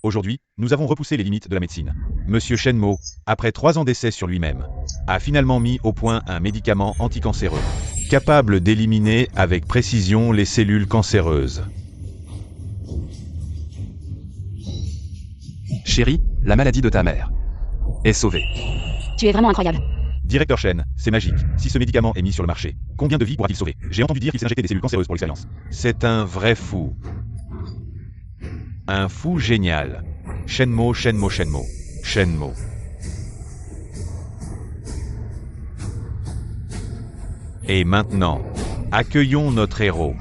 Aujourd'hui, nous avons repoussé les limites de la médecine. Monsieur Shenmo, après 3 ans d'essais sur lui-même, a finalement mis au point un médicament anticancéreux, capable d'éliminer avec précision les cellules cancéreuses. Chérie, la maladie de ta mère est sauvée. Tu es vraiment incroyable. Directeur Shen, c'est magique. Si ce médicament est mis sur le marché, combien de vies pourra-t-il sauver? J'ai entendu dire qu'il s'est injecté des cellules cancéreuses pour l'expérience. C'est un vrai fou. Un fou génial. Shenmo, Shenmo, Shenmo. Shenmo. Et maintenant, accueillons notre héros,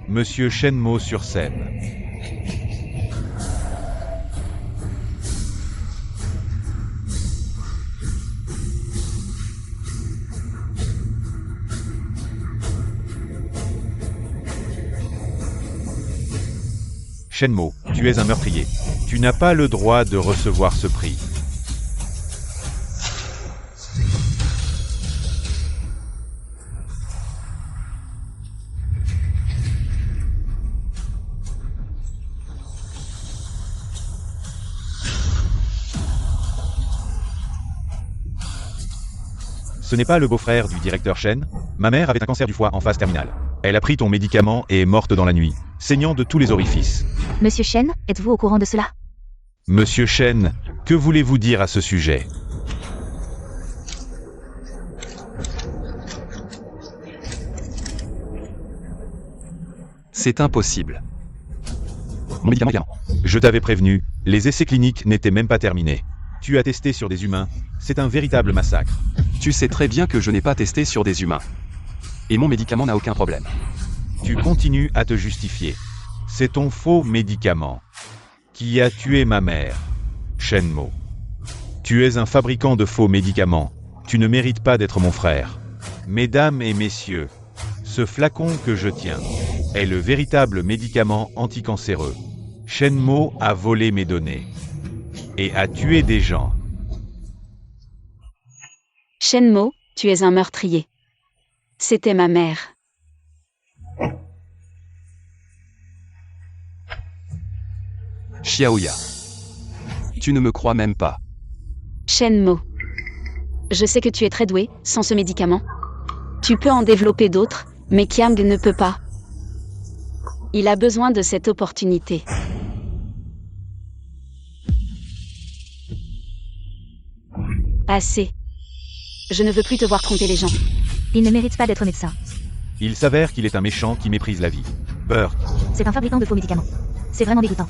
Monsieur Shenmo sur scène. Shenmo, tu es un meurtrier. Tu n'as pas le droit de recevoir ce prix. Ce n'est pas le beau-frère du directeur Shen. Ma mère avait un cancer du foie en phase terminale. Elle a pris ton médicament et est morte dans la nuit, saignant de tous les orifices. Monsieur Shen, êtes-vous au courant de cela? Monsieur Shen, que voulez-vous dire à ce sujet? C'est impossible. Mon médicament est bien. Je t'avais prévenu, les essais cliniques n'étaient même pas terminés. Tu as testé sur des humains, c'est un véritable massacre. Tu sais très bien que je n'ai pas testé sur des humains. Et mon médicament n'a aucun problème. Tu continues à te justifier. C'est ton faux médicament qui a tué ma mère, Shenmo. Tu es un fabricant de faux médicaments. Tu ne mérites pas d'être mon frère. Mesdames et messieurs, ce flacon que je tiens est le véritable médicament anticancéreux. Shenmo a volé mes données et a tué des gens. Shenmo, tu es un meurtrier. C'était ma mère. Xiaoya. Tu ne me crois même pas. Shenmo. Je sais que tu es très doué, sans ce médicament. Tu peux en développer d'autres, mais Kiang ne peut pas. Il a besoin de cette opportunité. Assez. Je ne veux plus te voir tromper les gens. Il ne mérite pas d'être médecin. Il s'avère qu'il est un méchant qui méprise la vie. Burke. C'est un fabricant de faux médicaments. C'est vraiment dégoûtant.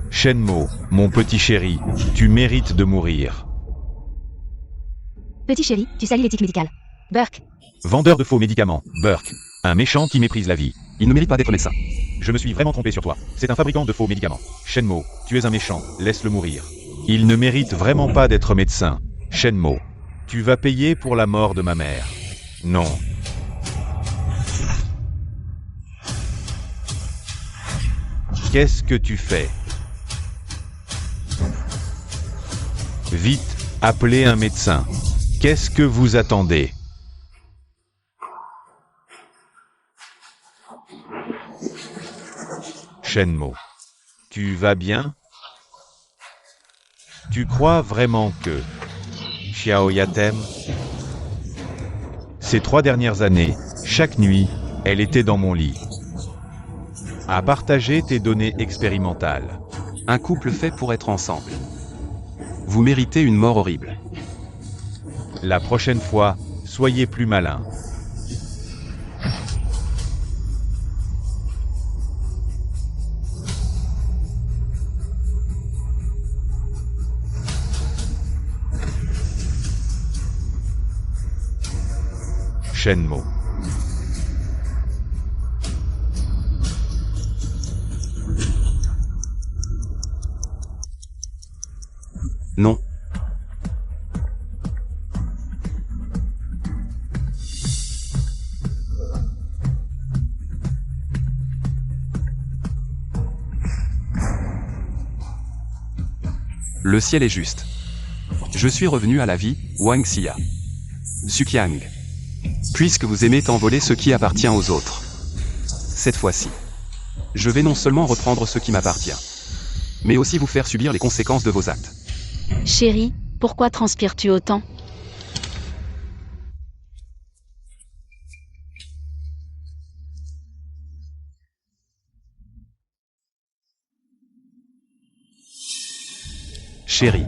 Shenmo, mon petit chéri, tu mérites de mourir. Petit chéri, tu salis l'éthique médicale. Burke. Vendeur de faux médicaments, Burke. Un méchant qui méprise la vie. Il ne mérite pas d'être médecin. Je me suis vraiment trompé sur toi. C'est un fabricant de faux médicaments. Shenmo, tu es un méchant, laisse-le mourir. Il ne mérite vraiment pas d'être médecin. Shenmo, tu vas payer pour la mort de ma mère. Non. Qu'est-ce que tu fais? Vite, appelez un médecin. Qu'est-ce que vous attendez? Shenmo, tu vas bien? Tu crois vraiment que Xiaoya t'aime? Ces 3 dernières années, chaque nuit, elle était dans mon lit, à partager tes données expérimentales. Un couple fait pour être ensemble. Vous méritez une mort horrible. La prochaine fois, soyez plus malin. Shenmo. Non. Le ciel est juste. Je suis revenu à la vie, Wang Xia. Suqiang. Puisque vous aimez tant voler ce qui appartient aux autres. Cette fois-ci, je vais non seulement reprendre ce qui m'appartient, mais aussi vous faire subir les conséquences de vos actes. Chérie, pourquoi transpires-tu autant? Chérie.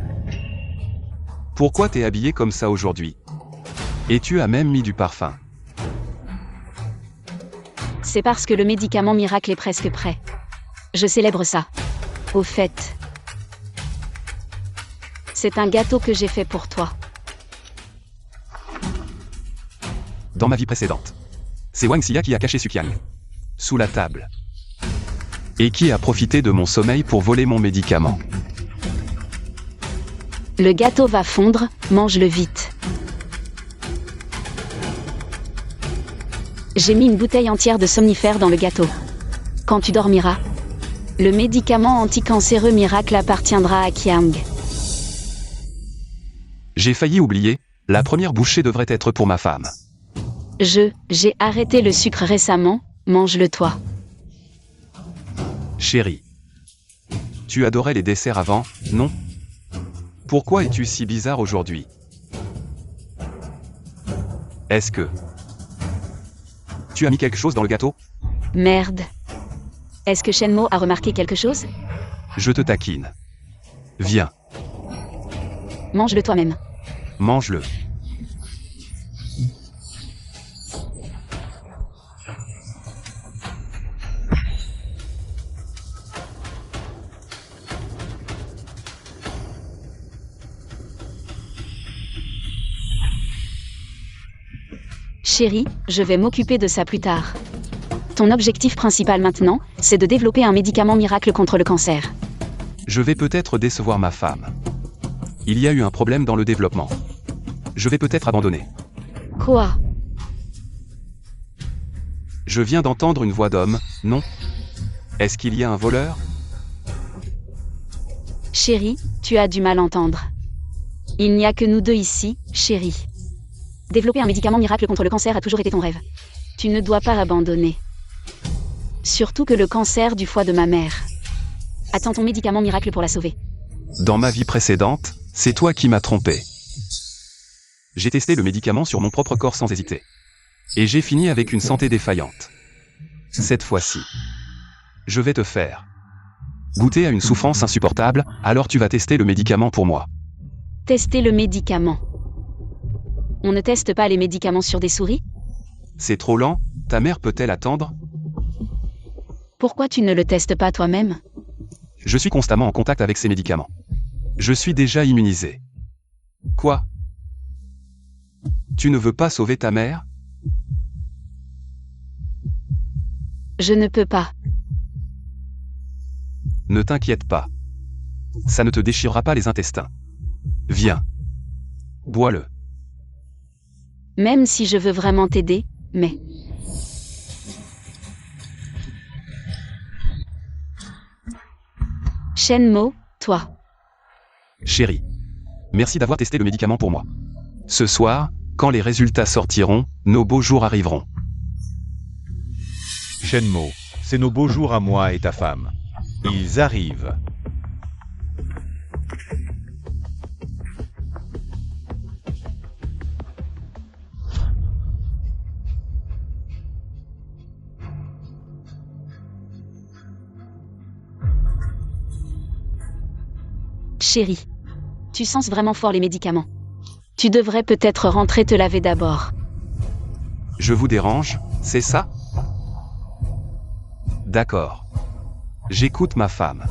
Pourquoi t'es habillée comme ça aujourd'hui? Et tu as même mis du parfum. C'est parce que le médicament miracle est presque prêt. Je célèbre ça. Au fait, c'est un gâteau que j'ai fait pour toi. Dans ma vie précédente, c'est Wang Xia qui a caché Suqiang sous la table. Et qui a profité de mon sommeil pour voler mon médicament. Le gâteau va fondre, mange-le vite. J'ai mis une bouteille entière de somnifère dans le gâteau. Quand tu dormiras, le médicament anticancéreux miracle appartiendra à Qiang. J'ai failli oublier, la première bouchée devrait être pour ma femme. J'ai arrêté le sucre récemment, mange-le toi. Chérie. Tu adorais les desserts avant, non? Pourquoi es-tu si bizarre aujourd'hui? Est-ce que tu as mis quelque chose dans le gâteau? Merde. Est-ce que Shenmo a remarqué quelque chose? Je te taquine. Viens, Mange-le toi-même. mange-le. Chérie, je vais m'occuper de ça plus tard. Ton objectif principal maintenant, c'est de développer un médicament miracle contre le cancer. Je vais peut-être décevoir ma femme. Il y a eu un problème dans le développement. Je vais peut-être abandonner. Quoi? Je viens d'entendre une voix d'homme, non? Est-ce qu'il y a un voleur? Chérie, tu as du mal à entendre. Il n'y a que nous deux ici, chérie. Développer un médicament miracle contre le cancer a toujours été ton rêve. Tu ne dois pas abandonner. Surtout que le cancer du foie de ma mère. Attends ton médicament miracle pour la sauver. Dans ma vie précédente, c'est toi qui m'as trompé. J'ai testé le médicament sur mon propre corps sans hésiter. Et j'ai fini avec une santé défaillante. Cette fois-ci, je vais te faire goûter à une souffrance insupportable, alors tu vas tester le médicament pour moi. Tester le médicament. On ne teste pas les médicaments sur des souris? C'est trop lent, ta mère peut-elle attendre? Pourquoi tu ne le testes pas toi-même? Je suis constamment en contact avec ces médicaments. Je suis déjà immunisé. Quoi? Tu ne veux pas sauver ta mère? Je ne peux pas. Ne t'inquiète pas. Ça ne te déchirera pas les intestins. Viens. Bois-le. Même si je veux vraiment t'aider, mais... Shenmo, toi. Chérie. Merci d'avoir testé le médicament pour moi. Ce soir, quand les résultats sortiront, nos beaux jours arriveront. Shenmo, c'est nos beaux jours à moi et ta femme. Ils arrivent. Chérie, tu sens vraiment fort les médicaments. Tu devrais peut-être rentrer te laver d'abord. Je vous dérange, c'est ça? D'accord. J'écoute ma femme.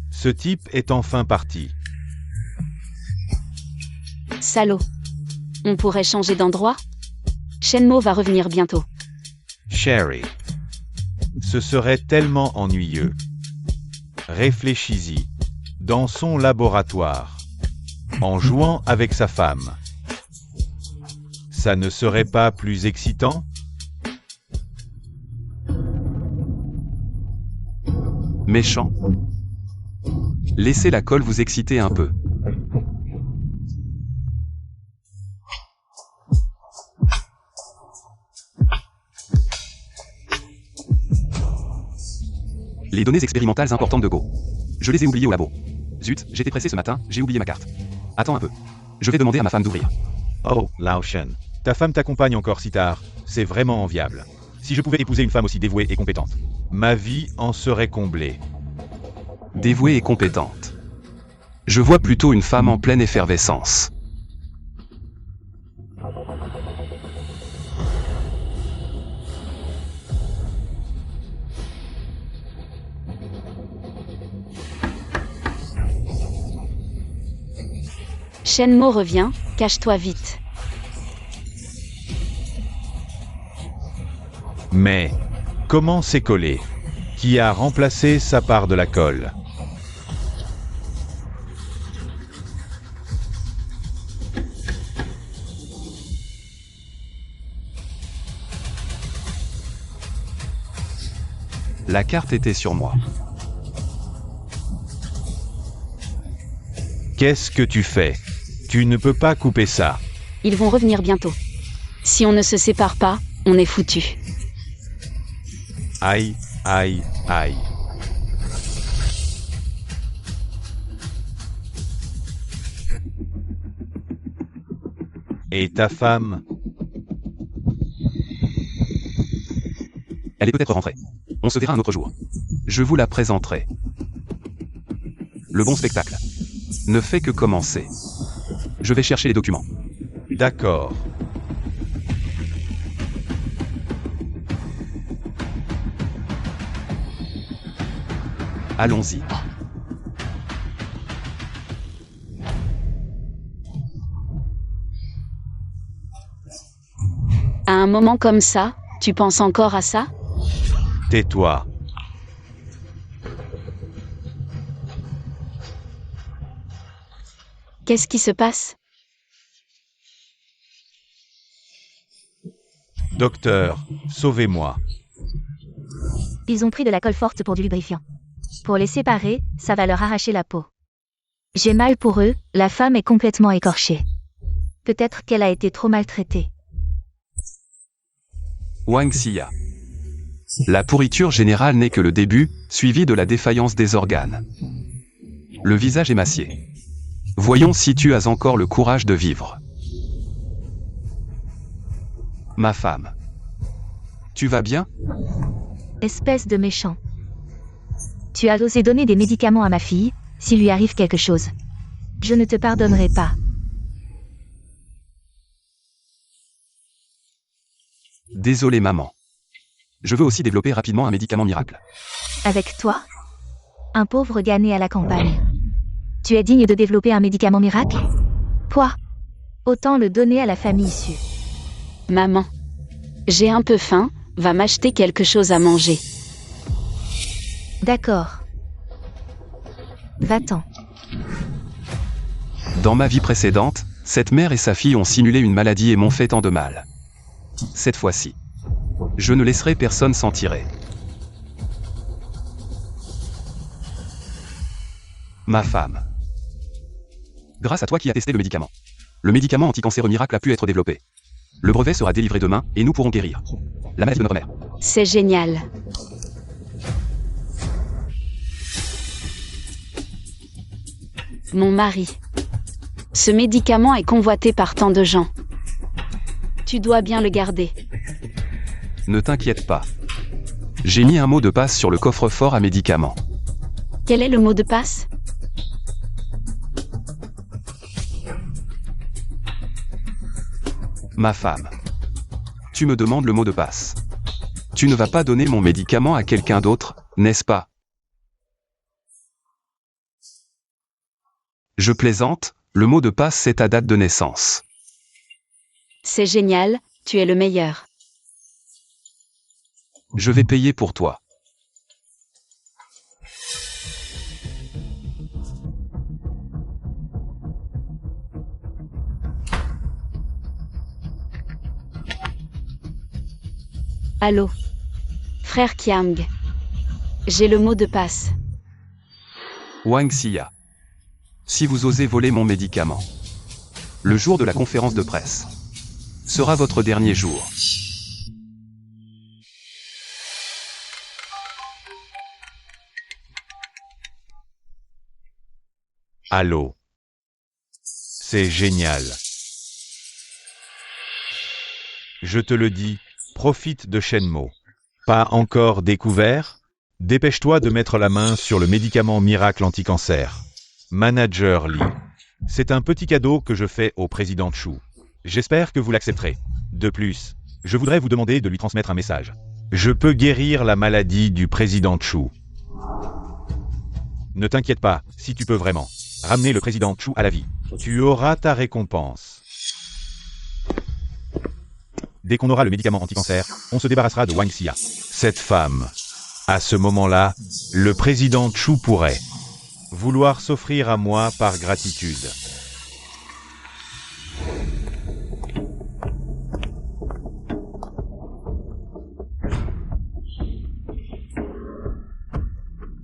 Ce type est enfin parti. Salaud. On pourrait changer d'endroit? Shenmo va revenir bientôt. Sherry. Ce serait tellement ennuyeux. Réfléchis-y. Dans son laboratoire. En jouant avec sa femme. Ça ne serait pas plus excitant? Méchant. Laissez la colle vous exciter un peu. Les données expérimentales importantes de Go. Je les ai oubliées au labo. Zut, j'étais pressé ce matin, j'ai oublié ma carte. Attends un peu. Je vais demander à ma femme d'ouvrir. Oh, Lao Shen. Ta femme t'accompagne encore si tard. C'est vraiment enviable. Si je pouvais épouser une femme aussi dévouée et compétente, ma vie en serait comblée. Dévouée et compétente. Je vois plutôt une femme en pleine effervescence. Shenmo revient, cache-toi vite. Mais, comment c'est collé? Qui a remplacé sa part de la colle? La carte était sur moi. Qu'est-ce que tu fais? Tu ne peux pas couper ça. Ils vont revenir bientôt. Si on ne se sépare pas, on est foutu. Aïe, aïe, aïe. Et ta femme? Elle est peut-être rentrée. On se verra un autre jour. Je vous la présenterai. Le bon spectacle ne fait que commencer. Je vais chercher les documents. D'accord. Allons-y. À un moment comme ça, tu penses encore à ça? Tais-toi. Qu'est-ce qui se passe? Docteur, sauvez-moi. Ils ont pris de la colle forte pour du lubrifiant. Pour les séparer, ça va leur arracher la peau. J'ai mal pour eux, la femme est complètement écorchée. Peut-être qu'elle a été trop maltraitée. Wang Xia. La pourriture générale n'est que le début, suivi de la défaillance des organes. Le visage émacié. Voyons si tu as encore le courage de vivre. Ma femme. Tu vas bien? Espèce de méchant. Tu as osé donner des médicaments à ma fille, s'il lui arrive quelque chose. Je ne te pardonnerai pas. Désolé maman. Je veux aussi développer rapidement un médicament miracle. Avec toi? Un pauvre gars né à la campagne. Tu es digne de développer un médicament miracle? Quoi? Autant le donner à la famille issue. Maman. J'ai un peu faim, va m'acheter quelque chose à manger. D'accord. Va-t'en. Dans ma vie précédente, cette mère et sa fille ont simulé une maladie et m'ont fait tant de mal. Cette fois-ci, je ne laisserai personne s'en tirer. Ma femme. Grâce à toi qui as testé le médicament. Le médicament anticancéreux miracle a pu être développé. Le brevet sera délivré demain et nous pourrons guérir la maladie de notre mère. C'est génial. Mon mari. Ce médicament est convoité par tant de gens. Tu dois bien le garder. Ne t'inquiète pas. J'ai mis un mot de passe sur le coffre-fort à médicaments. Quel est le mot de passe? Ma femme. Tu me demandes le mot de passe. Tu ne vas pas donner mon médicament à quelqu'un d'autre, n'est-ce pas? Je plaisante, le mot de passe c'est ta date de naissance. C'est génial, tu es le meilleur. Je vais payer pour toi. Allô? Frère Kiang. J'ai le mot de passe. Wang Xia. Si vous osez voler mon médicament, le jour de la conférence de presse sera votre dernier jour. Allô. C'est génial. Je te le dis, profite de Shenmue. Pas encore découvert? Dépêche-toi de mettre la main sur le médicament miracle anti-cancer. Manager Lee. C'est un petit cadeau que je fais au président Chu. J'espère que vous l'accepterez. De plus, je voudrais vous demander de lui transmettre un message. Je peux guérir la maladie du président Chu. Ne t'inquiète pas, si tu peux vraiment ramener le président Chu à la vie, tu auras ta récompense. Dès qu'on aura le médicament anti-cancer, on se débarrassera de Wang Xia. Cette femme. À ce moment-là, le président Chu pourrait vouloir s'offrir à moi par gratitude.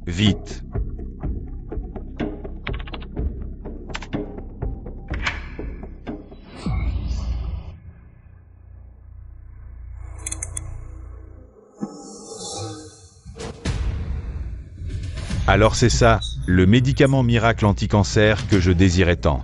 Vite. Alors c'est ça, le médicament miracle anti-cancer que je désirais tant.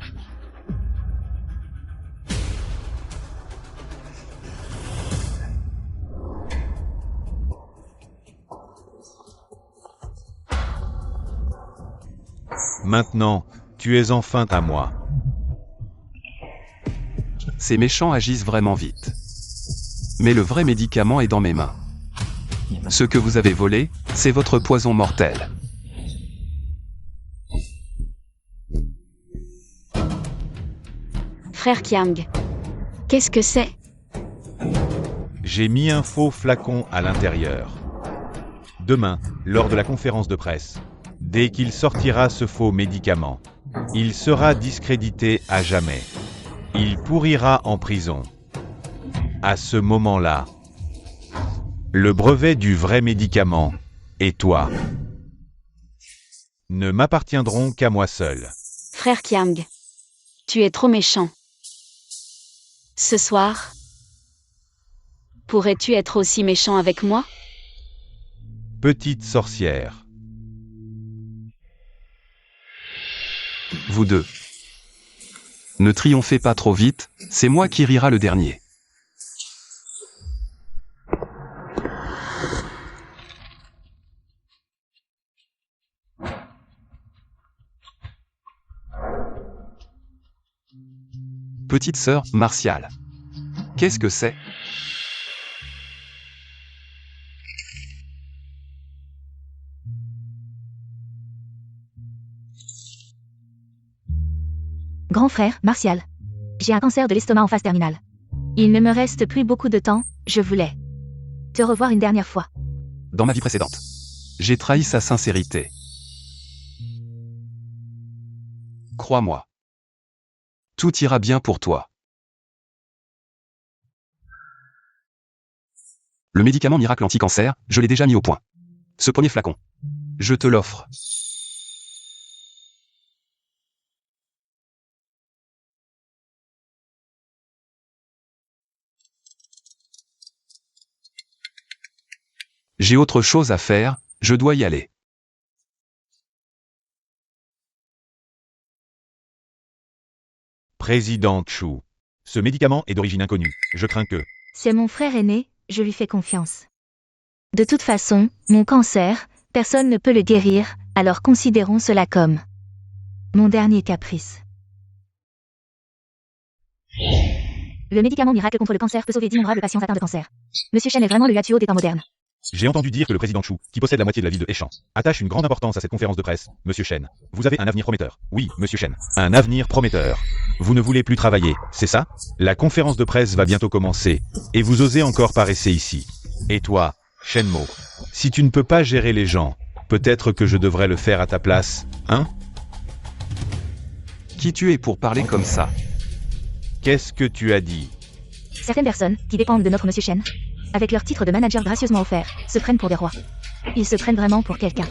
Maintenant, tu es enfin à moi. Ces méchants agissent vraiment vite. Mais le vrai médicament est dans mes mains. Ce que vous avez volé, c'est votre poison mortel. Frère Kiang. Qu'est-ce que c'est? J'ai mis un faux flacon à l'intérieur. Demain, lors de la conférence de presse, dès qu'il sortira ce faux médicament, il sera discrédité à jamais. Il pourrira en prison. À ce moment-là, le brevet du vrai médicament, et toi, ne m'appartiendront qu'à moi seul. Frère Kiang. Tu es trop méchant. Ce soir, pourrais-tu être aussi méchant avec moi? Petite sorcière. Vous deux. Ne triomphez pas trop vite, c'est moi qui rira le dernier. Petite sœur, martiale. Qu'est-ce que c'est? Grand frère, Martial. J'ai un cancer de l'estomac en phase terminale. Il ne me reste plus beaucoup de temps, je voulais te revoir une dernière fois. Dans ma vie précédente, j'ai trahi sa sincérité. Crois-moi. Tout ira bien pour toi. Le médicament miracle anti-cancer, je l'ai déjà mis au point. Ce premier flacon, je te l'offre. J'ai autre chose à faire, je dois y aller. Président Chu. Ce médicament est d'origine inconnue. Je crains que... C'est mon frère aîné, je lui fais confiance. De toute façon, mon cancer, personne ne peut le guérir, alors considérons cela comme mon dernier caprice. Le médicament miracle contre le cancer peut sauver d'innombrables patients atteints de cancer. Monsieur Shen est vraiment le Yatuo des temps modernes. J'ai entendu dire que le président Chu, qui possède la moitié de la ville de Hechan, attache une grande importance à cette conférence de presse. Monsieur Shen, vous avez un avenir prometteur. Oui, Monsieur Shen, un avenir prometteur. Vous ne voulez plus travailler, c'est ça? La conférence de presse va bientôt commencer, et vous osez encore paraisser ici. Et toi, Shenmue, si tu ne peux pas gérer les gens, peut-être que je devrais le faire à ta place, hein? Qui tu es pour parler comme ça? Qu'est-ce que tu as dit? Certaines personnes, qui dépendent de notre Monsieur Shen, avec leur titre de manager gracieusement offert, se prennent pour des rois. Ils se prennent vraiment pour quelqu'un.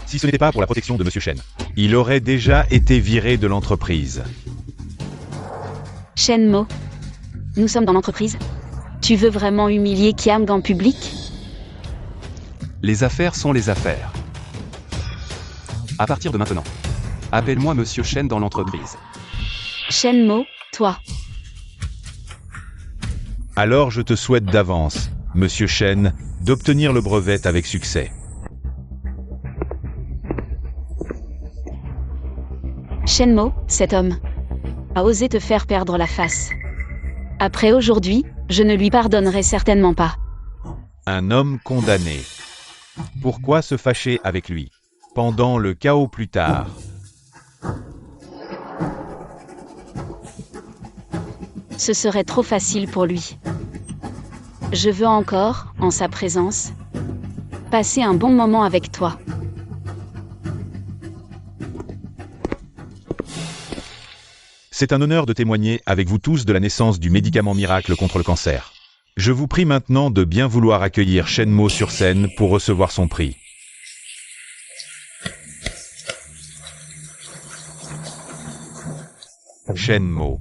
Si ce n'était pas pour la protection de Monsieur Shen, il aurait déjà été viré de l'entreprise. Shenmo, nous sommes dans l'entreprise. Tu veux vraiment humilier Kiamg en public? Les affaires sont les affaires. À partir de maintenant, appelle-moi Monsieur Shen dans l'entreprise. Shenmo, toi. Alors je te souhaite d'avance, Monsieur Shen, d'obtenir le brevet avec succès. Shenmo, cet homme, a osé te faire perdre la face. Après aujourd'hui, je ne lui pardonnerai certainement pas. Un homme condamné. Pourquoi se fâcher avec lui? Pendant le chaos plus tard. Ce serait trop facile pour lui. Je veux encore, en sa présence, passer un bon moment avec toi. C'est un honneur de témoigner avec vous tous de la naissance du médicament miracle contre le cancer. Je vous prie maintenant de bien vouloir accueillir Shenmo sur scène pour recevoir son prix. Shenmo,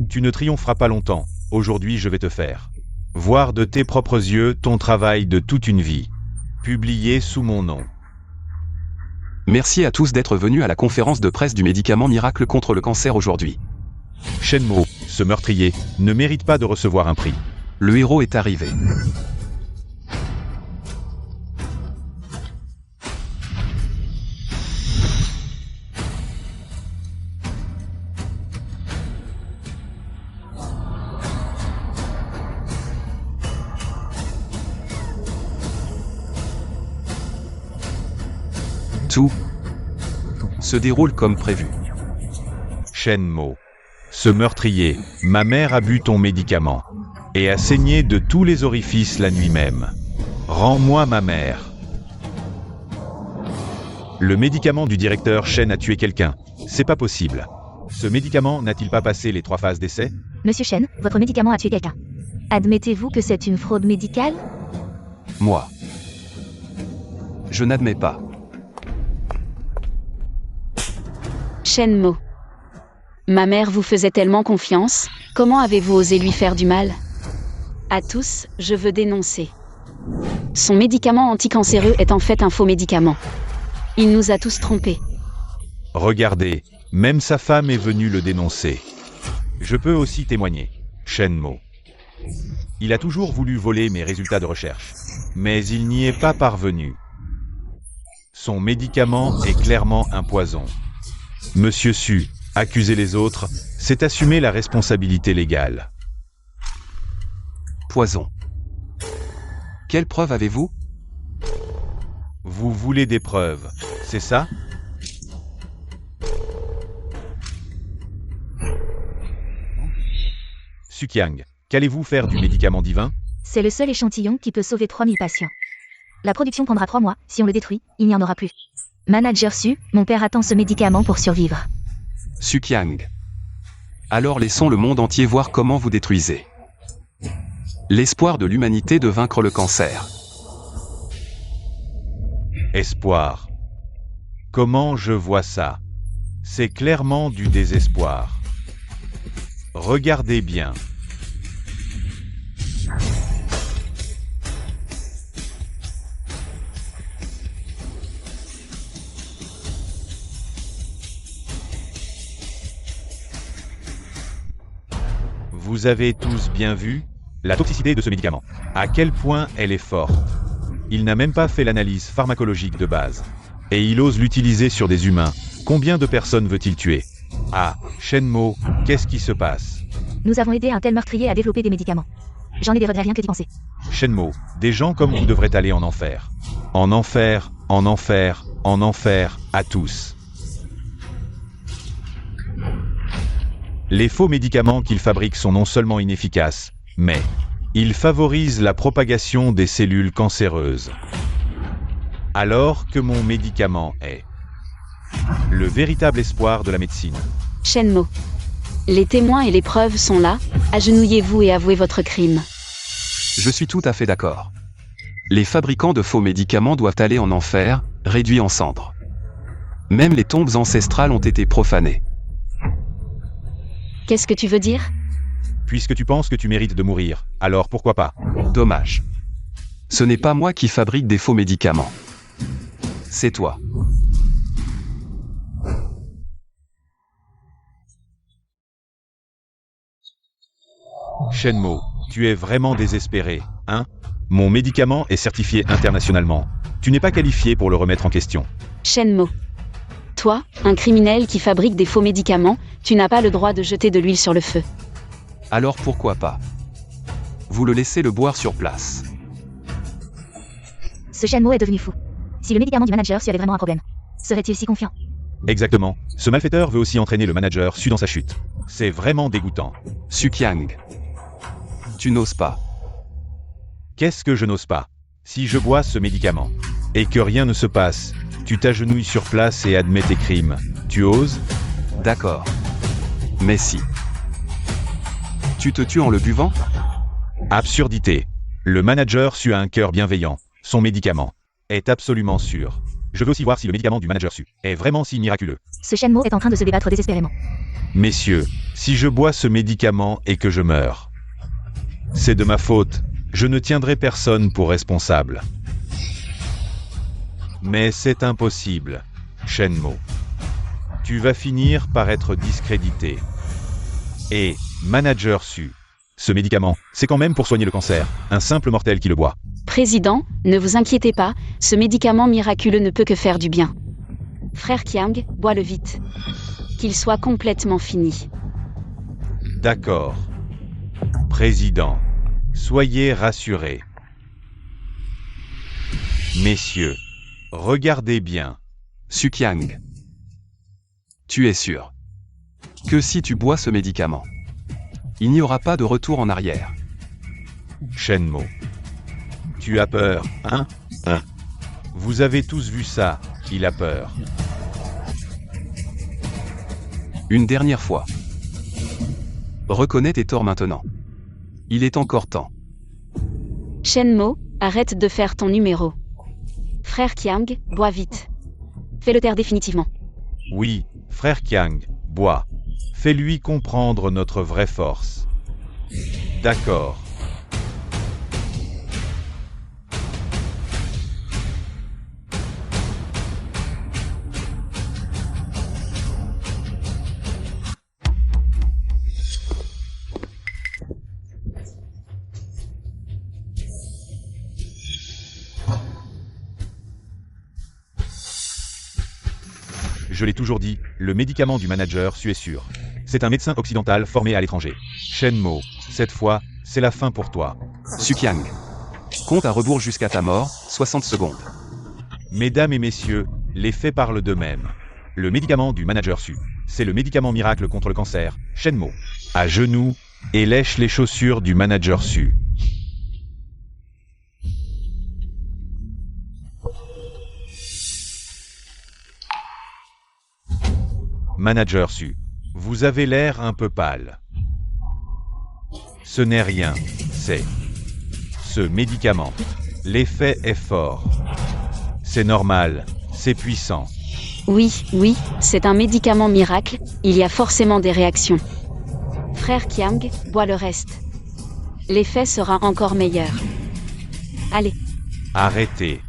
tu ne triompheras pas longtemps. Aujourd'hui, je vais te faire voir de tes propres yeux ton travail de toute une vie, publié sous mon nom. Merci à tous d'être venus à la conférence de presse du médicament miracle contre le cancer aujourd'hui. Shenmo, ce meurtrier, ne mérite pas de recevoir un prix. Le héros est arrivé. Tout se déroule comme prévu. Shenmo, ce meurtrier, ma mère a bu ton médicament et a saigné de tous les orifices la nuit même. Rends-moi ma mère. Le médicament du directeur Shen a tué quelqu'un. C'est pas possible. Ce médicament n'a-t-il pas passé les 3 phases d'essai? Monsieur Shen, votre médicament a tué quelqu'un. Admettez-vous que c'est une fraude médicale? Moi, je n'admets pas. Shenmo, ma mère vous faisait tellement confiance, comment avez-vous osé lui faire du mal? À tous, je veux dénoncer. Son médicament anticancéreux est en fait un faux médicament. Il nous a tous trompés. Regardez, même sa femme est venue le dénoncer. Je peux aussi témoigner. Shenmo. Il a toujours voulu voler mes résultats de recherche, mais il n'y est pas parvenu. Son médicament est clairement un poison. Monsieur Su, accuser les autres, c'est assumer la responsabilité légale. Poison. Quelle preuve avez-vous? Vous voulez des preuves, c'est ça? Sukiang, qu'allez-vous faire du médicament divin? C'est le seul échantillon qui peut sauver 3000 patients. La production prendra 3 mois, si on le détruit, il n'y en aura plus. Manager Su, mon père attend ce médicament pour survivre. Sukiang. Alors laissons le monde entier voir comment vous détruisez l'espoir de l'humanité de vaincre le cancer. Espoir. Comment je vois ça? C'est clairement du désespoir. Regardez bien. Vous avez tous bien vu la toxicité de ce médicament. À quel point elle est forte. Il n'a même pas fait l'analyse pharmacologique de base. Et il ose l'utiliser sur des humains. Combien de personnes veut-il tuer? Ah, Shenmo, qu'est-ce qui se passe? Nous avons aidé un tel meurtrier à développer des médicaments. J'en ai des regrets rien que d'y penser. Shenmo, des gens comme vous devraient aller en enfer. En enfer, en enfer, en enfer, à tous. Les faux médicaments qu'il fabrique sont non seulement inefficaces, mais ils favorisent la propagation des cellules cancéreuses. Alors que mon médicament est le véritable espoir de la médecine. Shenmo, les témoins et les preuves sont là, agenouillez-vous et avouez votre crime. Je suis tout à fait d'accord. Les fabricants de faux médicaments doivent aller en enfer, réduits en cendres. Même les tombes ancestrales ont été profanées. Qu'est-ce que tu veux dire? Puisque tu penses que tu mérites de mourir, alors pourquoi pas? Dommage. Ce n'est pas moi qui fabrique des faux médicaments. C'est toi. Shenmue, tu es vraiment désespéré, hein? Mon médicament est certifié internationalement. Tu n'es pas qualifié pour le remettre en question. Shenmue. Toi, un criminel qui fabrique des faux médicaments, tu n'as pas le droit de jeter de l'huile sur le feu. Alors pourquoi pas? Vous le laissez le boire sur place. Ce Shenmue est devenu fou. Si le médicament du manager Su avait vraiment un problème, serait-il si confiant? Exactement. Ce malfaiteur veut aussi entraîner le manager Su dans sa chute. C'est vraiment dégoûtant. Suqiang. Tu n'oses pas. Qu'est-ce que je n'ose pas? Si je bois ce médicament, et que rien ne se passe, tu t'agenouilles sur place et admets tes crimes. Tu oses? D'accord. Mais si. Tu te tues en le buvant? Absurdité. Le manager Su a un cœur bienveillant. Son médicament est absolument sûr. Je veux aussi voir si le médicament du manager Su est vraiment si miraculeux. Ce Shenmue est en train de se débattre désespérément. Messieurs, si je bois ce médicament et que je meurs, c'est de ma faute. Je ne tiendrai personne pour responsable. Mais c'est impossible, Shenmue. Tu vas finir par être discrédité. Et, manager Su, ce médicament, c'est quand même pour soigner le cancer, un simple mortel qui le boit. Président, ne vous inquiétez pas, ce médicament miraculeux ne peut que faire du bien. Frère Qiang, bois-le vite. Qu'il soit complètement fini. D'accord. Président, soyez rassurés. Messieurs, regardez bien. Suqiang. Tu es sûr que si tu bois ce médicament, il n'y aura pas de retour en arrière. Shenmue. Tu as peur, hein? Vous avez tous vu ça, il a peur. Une dernière fois. Reconnais tes torts maintenant. Il est encore temps. Shenmue, arrête de faire ton numéro. Frère Qiang, bois vite. Fais-le taire définitivement. Oui, frère Qiang, bois. Fais-lui comprendre notre vraie force. D'accord. Je l'ai toujours dit, le médicament du manager Su est sûr. C'est un médecin occidental formé à l'étranger. Shenmue, cette fois, c'est la fin pour toi. Suqiang. Compte à rebours jusqu'à ta mort, 60 secondes. Mesdames et messieurs, les faits parlent d'eux-mêmes. Le médicament du manager Su, c'est le médicament miracle contre le cancer. Shenmue, à genoux, et lèche les chaussures du manager Su. Manager Su, vous avez l'air un peu pâle. Ce n'est rien, c'est ce médicament. L'effet est fort. C'est normal, c'est puissant. Oui, c'est un médicament miracle, il y a forcément des réactions. Frère Qiang, bois le reste. L'effet sera encore meilleur. Allez. Arrêtez.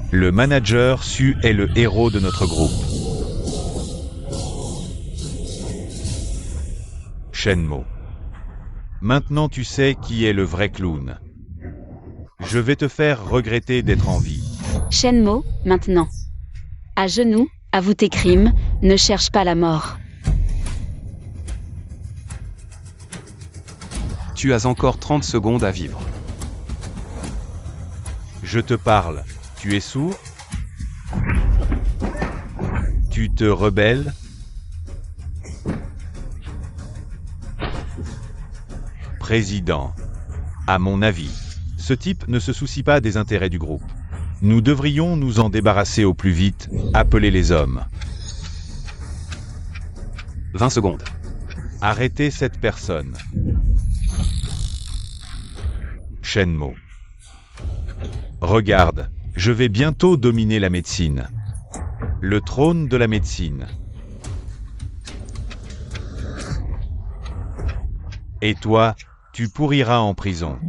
Le manager Su est le héros de notre groupe. Shenmue. Maintenant tu sais qui est le vrai clown. Je vais te faire regretter d'être en vie. Shenmue, maintenant. À genoux, avoue tes crimes, ne cherche pas la mort. Tu as encore 30 secondes à vivre. Je te parle. Tu es sourd? Tu te rebelles? Président. À mon avis, ce type ne se soucie pas des intérêts du groupe. Nous devrions nous en débarrasser au plus vite, appeler les hommes. 20 secondes. Arrêtez cette personne. Shenmue. Regarde, je vais bientôt dominer la médecine. Le trône de la médecine. Et toi, tu pourriras en prison.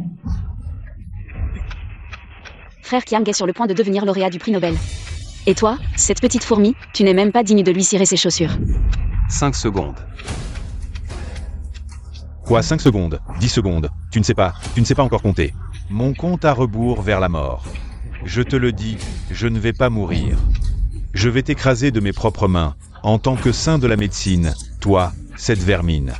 Frère Kiang est sur le point de devenir lauréat du prix Nobel. Et toi, cette petite fourmi, tu n'es même pas digne de lui cirer ses chaussures. 5 secondes. Quoi, 5 secondes, 10 secondes, tu ne sais pas encore compter. Mon compte à rebours vers la mort. Je te le dis, je ne vais pas mourir. Je vais t'écraser de mes propres mains, en tant que saint de la médecine, toi, cette vermine.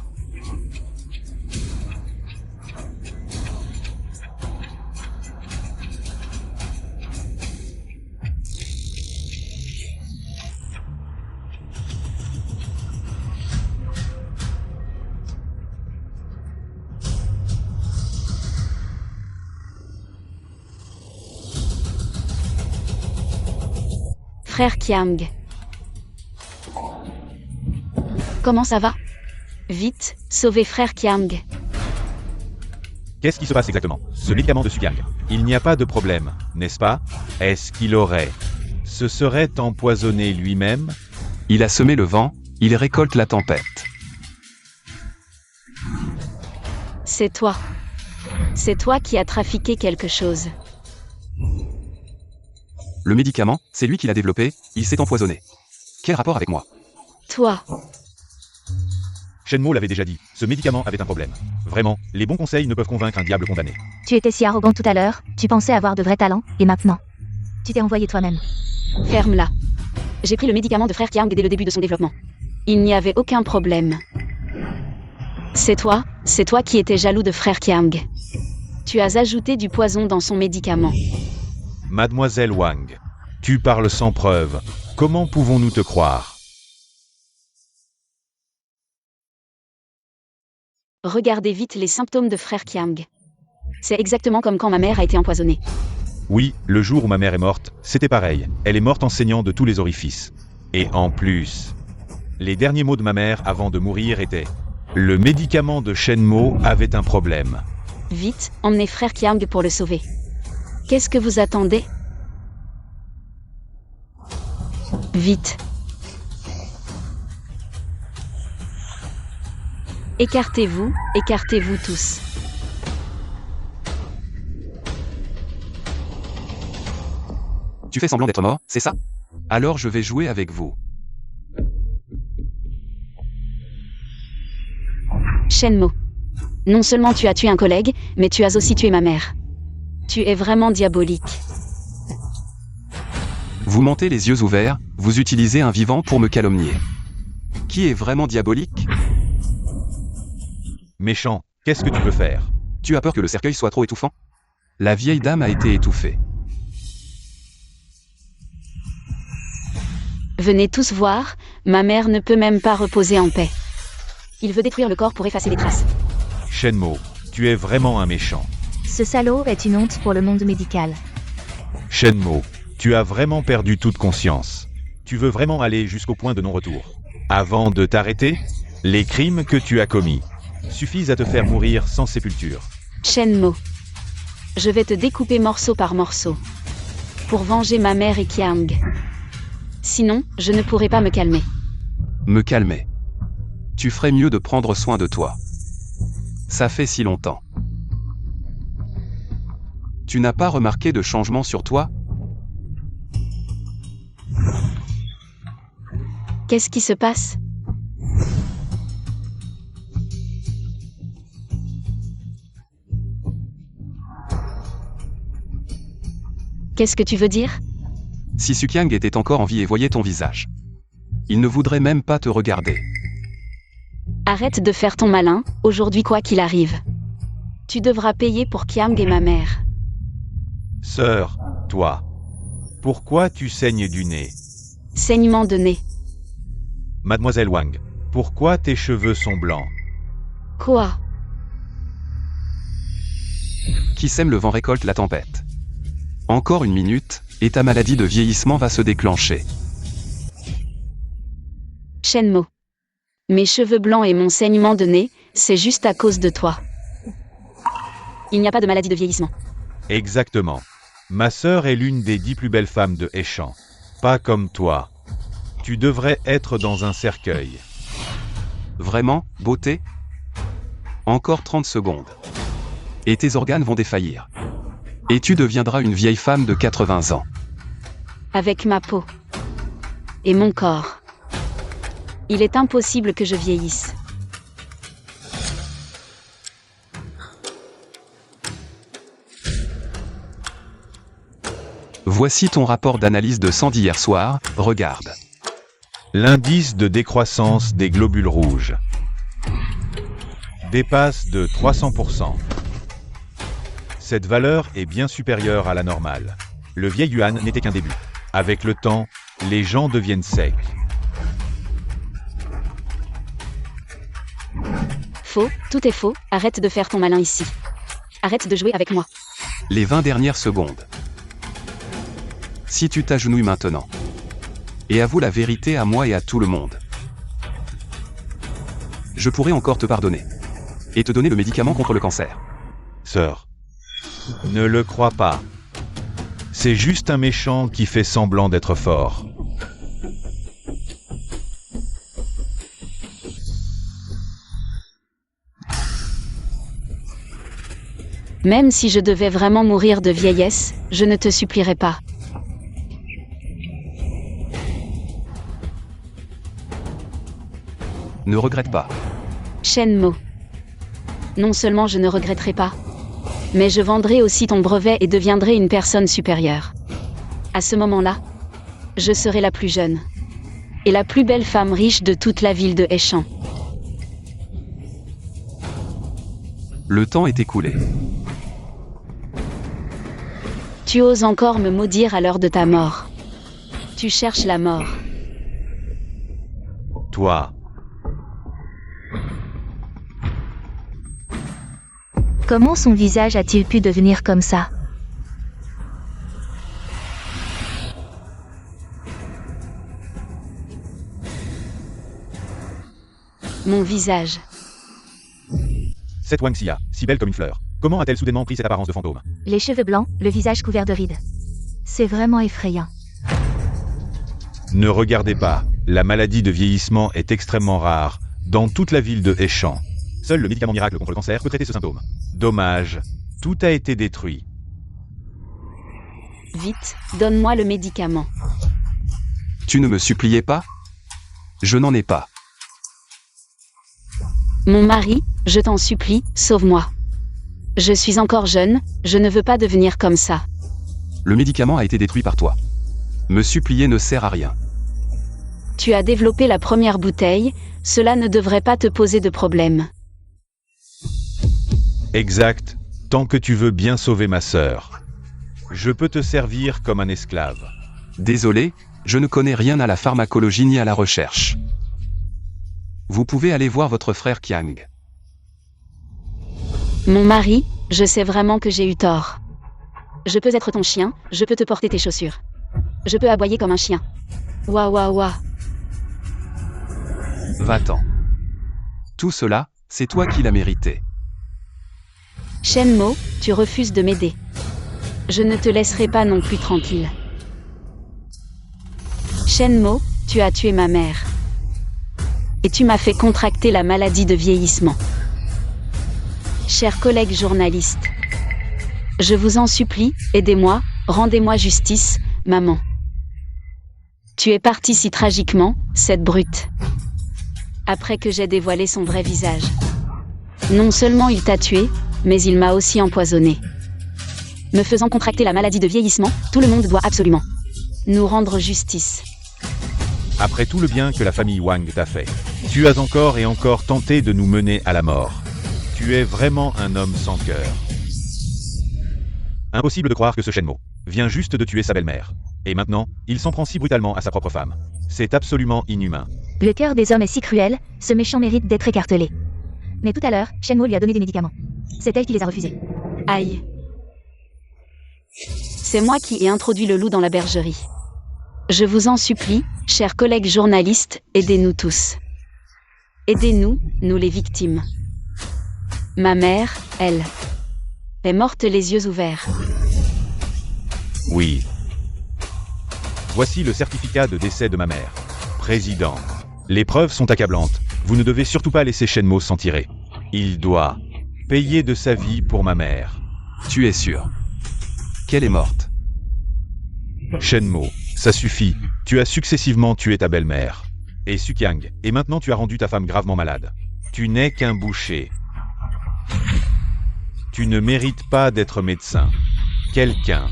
Frère Kiang. Comment ça va? Vite, sauvez frère Kiang. Qu'est-ce qui se passe exactement? Ce médicament de Sukiang. Il n'y a pas de problème, n'est-ce pas? Est-ce qu'il aurait... se serait empoisonné lui-même? Il a semé le vent, il récolte la tempête. C'est toi. C'est toi qui as trafiqué quelque chose. Le médicament, c'est lui qui l'a développé, il s'est empoisonné. Quel rapport avec moi? Toi. Shenmue l'avait déjà dit, ce médicament avait un problème. Vraiment, les bons conseils ne peuvent convaincre un diable condamné. Tu étais si arrogant tout à l'heure, tu pensais avoir de vrais talents, et maintenant, tu t'es envoyé toi-même. Ferme-la. J'ai pris le médicament de frère Kiang dès le début de son développement. Il n'y avait aucun problème. C'est toi qui étais jaloux de frère Kiang. Tu as ajouté du poison dans son médicament. Mademoiselle Wang, tu parles sans preuve. Comment pouvons-nous te croire? Regardez vite les symptômes de frère Kiang. C'est exactement comme quand ma mère a été empoisonnée. Oui, le jour où ma mère est morte, c'était pareil. Elle est morte en saignant de tous les orifices. Et en plus, les derniers mots de ma mère avant de mourir étaient « Le médicament de Shenmue avait un problème. » Vite, emmenez frère Kiang pour le sauver. Qu'est-ce que vous attendez? Vite. Écartez-vous tous. Tu fais semblant d'être mort, c'est ça? Alors je vais jouer avec vous. Shenmue. Non seulement tu as tué un collègue, mais tu as aussi tué ma mère. Tu es vraiment diabolique. Vous mentez les yeux ouverts, vous utilisez un vivant pour me calomnier. Qui est vraiment diabolique? Méchant, qu'est-ce que tu veux faire? Tu as peur que le cercueil soit trop étouffant? La vieille dame a été étouffée. Venez tous voir, ma mère ne peut même pas reposer en paix. Il veut détruire le corps pour effacer les traces. Shenmue, tu es vraiment un méchant. Ce salaud est une honte pour le monde médical. Shenmue, tu as vraiment perdu toute conscience. Tu veux vraiment aller jusqu'au point de non-retour. Avant de t'arrêter, les crimes que tu as commis suffisent à te faire mourir sans sépulture. Shenmue. Je vais te découper morceau par morceau. Pour venger ma mère et Kiang. Sinon, je ne pourrai pas me calmer. Me calmer. Tu ferais mieux de prendre soin de toi. Ça fait si longtemps. Tu n'as pas remarqué de changement sur toi? Qu'est-ce qui se passe? Qu'est-ce que tu veux dire? Si Sukiang était encore en vie et voyait ton visage, il ne voudrait même pas te regarder. Arrête de faire ton malin, aujourd'hui quoi qu'il arrive. Tu devras payer pour Kiang et ma mère. Sœur, toi, pourquoi tu saignes du nez? Saignement de nez. Mademoiselle Wang, pourquoi tes cheveux sont blancs? Quoi? Qui sème le vent récolte la tempête. Encore une minute, et ta maladie de vieillissement va se déclencher. Shenmue. Mes cheveux blancs et mon saignement de nez, c'est juste à cause de toi. Il n'y a pas de maladie de vieillissement. Exactement. Ma sœur est l'une des 10 plus belles femmes de Eshan. Pas comme toi. Tu devrais être dans un cercueil. Vraiment, beauté? Encore 30 secondes. Et tes organes vont défaillir. Et tu deviendras une vieille femme de 80 ans. Avec ma peau. Et mon corps. Il est impossible que je vieillisse. Voici ton rapport d'analyse de sang d'hier soir, regarde. L'indice de décroissance des globules rouges dépasse de 300%. Cette valeur est bien supérieure à la normale. Le vieil Yuan n'était qu'un début. Avec le temps, les gens deviennent secs. Faux, tout est faux, arrête de faire ton malin ici. Arrête de jouer avec moi. Les 20 dernières secondes. Si tu t'agenouilles maintenant. Et avoue la vérité à moi et à tout le monde. Je pourrais encore te pardonner. Et te donner le médicament contre le cancer. Sœur, ne le crois pas. C'est juste un méchant qui fait semblant d'être fort. Même si je devais vraiment mourir de vieillesse, je ne te supplierai pas. Ne regrette pas. Shenmo. Non seulement je ne regretterai pas, mais je vendrai aussi ton brevet et deviendrai une personne supérieure. À ce moment-là, je serai la plus jeune et la plus belle femme riche de toute la ville de Eshan. Le temps est écoulé. Tu oses encore me maudire à l'heure de ta mort. Tu cherches la mort. Toi, Comment son visage a-t-il pu devenir comme ça? Mon visage. cette Wang Xia, si belle comme une fleur, comment a-t-elle soudainement pris cette apparence de fantôme? Les cheveux blancs, le visage couvert de rides. C'est vraiment effrayant. Ne regardez pas, la maladie de vieillissement est extrêmement rare, dans toute la ville de Eshan. Seul le médicament miracle contre le cancer peut traiter ce symptôme. Dommage, tout a été détruit. Vite, donne-moi le médicament. Tu ne me suppliais pas? Je n'en ai pas. Mon mari, je t'en supplie, sauve-moi. Je suis encore jeune, je ne veux pas devenir comme ça. Le médicament a été détruit par toi. Me supplier ne sert à rien. Tu as développé la première bouteille, cela ne devrait pas te poser de problème. Exact, tant que tu veux bien sauver ma sœur. Je peux te servir comme un esclave. Désolé, je ne connais rien à la pharmacologie ni à la recherche. Vous pouvez aller voir votre frère Qiang. Mon mari, je sais vraiment que j'ai eu tort. Je peux être ton chien, je peux te porter tes chaussures. Je peux aboyer comme un chien. Ouah ouah ouah. Va-t'en. Tout cela, c'est toi qui l'as mérité. Shenmo, tu refuses de m'aider. Je ne te laisserai pas non plus tranquille. Shenmo, tu as tué ma mère. Et tu m'as fait contracter la maladie de vieillissement. Chers collègues journalistes, je vous en supplie, aidez-moi, rendez-moi justice, maman. Tu es partie si tragiquement, cette brute. Après que j'ai dévoilé son vrai visage. Non seulement il t'a tué, mais il m'a aussi empoisonné. Me faisant contracter la maladie de vieillissement, tout le monde doit absolument nous rendre justice. Après tout le bien que la famille Wang t'a fait, tu as encore et encore tenté de nous mener à la mort. Tu es vraiment un homme sans cœur. Impossible de croire que ce Shenmo vient juste de tuer sa belle-mère. Et maintenant, il s'en prend si brutalement à sa propre femme. C'est absolument inhumain. Le cœur des hommes est si cruel, ce méchant mérite d'être écartelé. Mais tout à l'heure, Shenmo lui a donné des médicaments. C'est elle qui les a refusés. Aïe. C'est moi qui ai introduit le loup dans la bergerie. Je vous en supplie, chers collègues journalistes, aidez-nous tous. Aidez-nous, nous les victimes. Ma mère, elle, est morte les yeux ouverts. Oui. Voici le certificat de décès de ma mère. Président. Les preuves sont accablantes. Vous ne devez surtout pas laisser Shenmo s'en tirer. Il doit payer de sa vie pour ma mère. Tu es sûr qu'elle est morte? Shenmo, ça suffit. Tu as successivement tué ta belle-mère. Et Sukyang, et maintenant tu as rendu ta femme gravement malade. Tu n'es qu'un boucher. Tu ne mérites pas d'être médecin. Quelqu'un.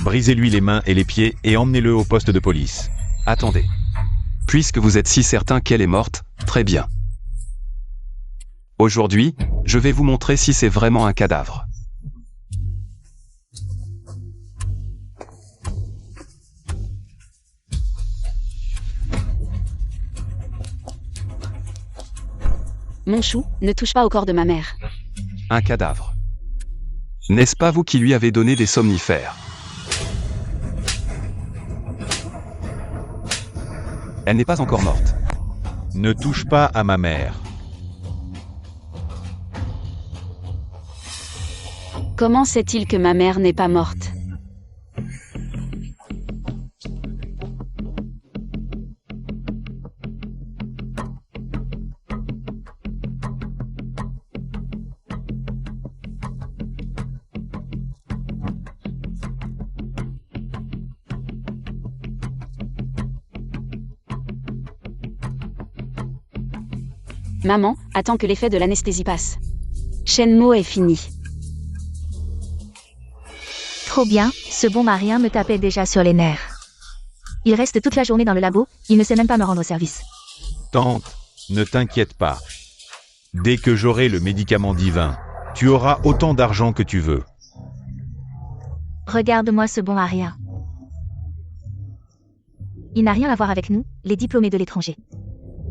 Brisez-lui les mains et les pieds et emmenez-le au poste de police. Attendez. Puisque vous êtes si certain qu'elle est morte, très bien. Aujourd'hui, je vais vous montrer si c'est vraiment un cadavre. Mon chou, ne touche pas au corps de ma mère. Un cadavre. N'est-ce pas vous qui lui avez donné des somnifères? Elle n'est pas encore morte. Ne touche pas à ma mère. Comment sait-il que ma mère n'est pas morte? Maman, attends que l'effet de l'anesthésie passe. Shenmo est fini. Trop bien, ce bon marien me tapait déjà sur les nerfs. Il reste toute la journée dans le labo, il ne sait même pas me rendre service. Tante, ne t'inquiète pas. Dès que j'aurai le médicament divin, tu auras autant d'argent que tu veux. Regarde-moi ce bon marien. Il n'a rien à voir avec nous, les diplômés de l'étranger.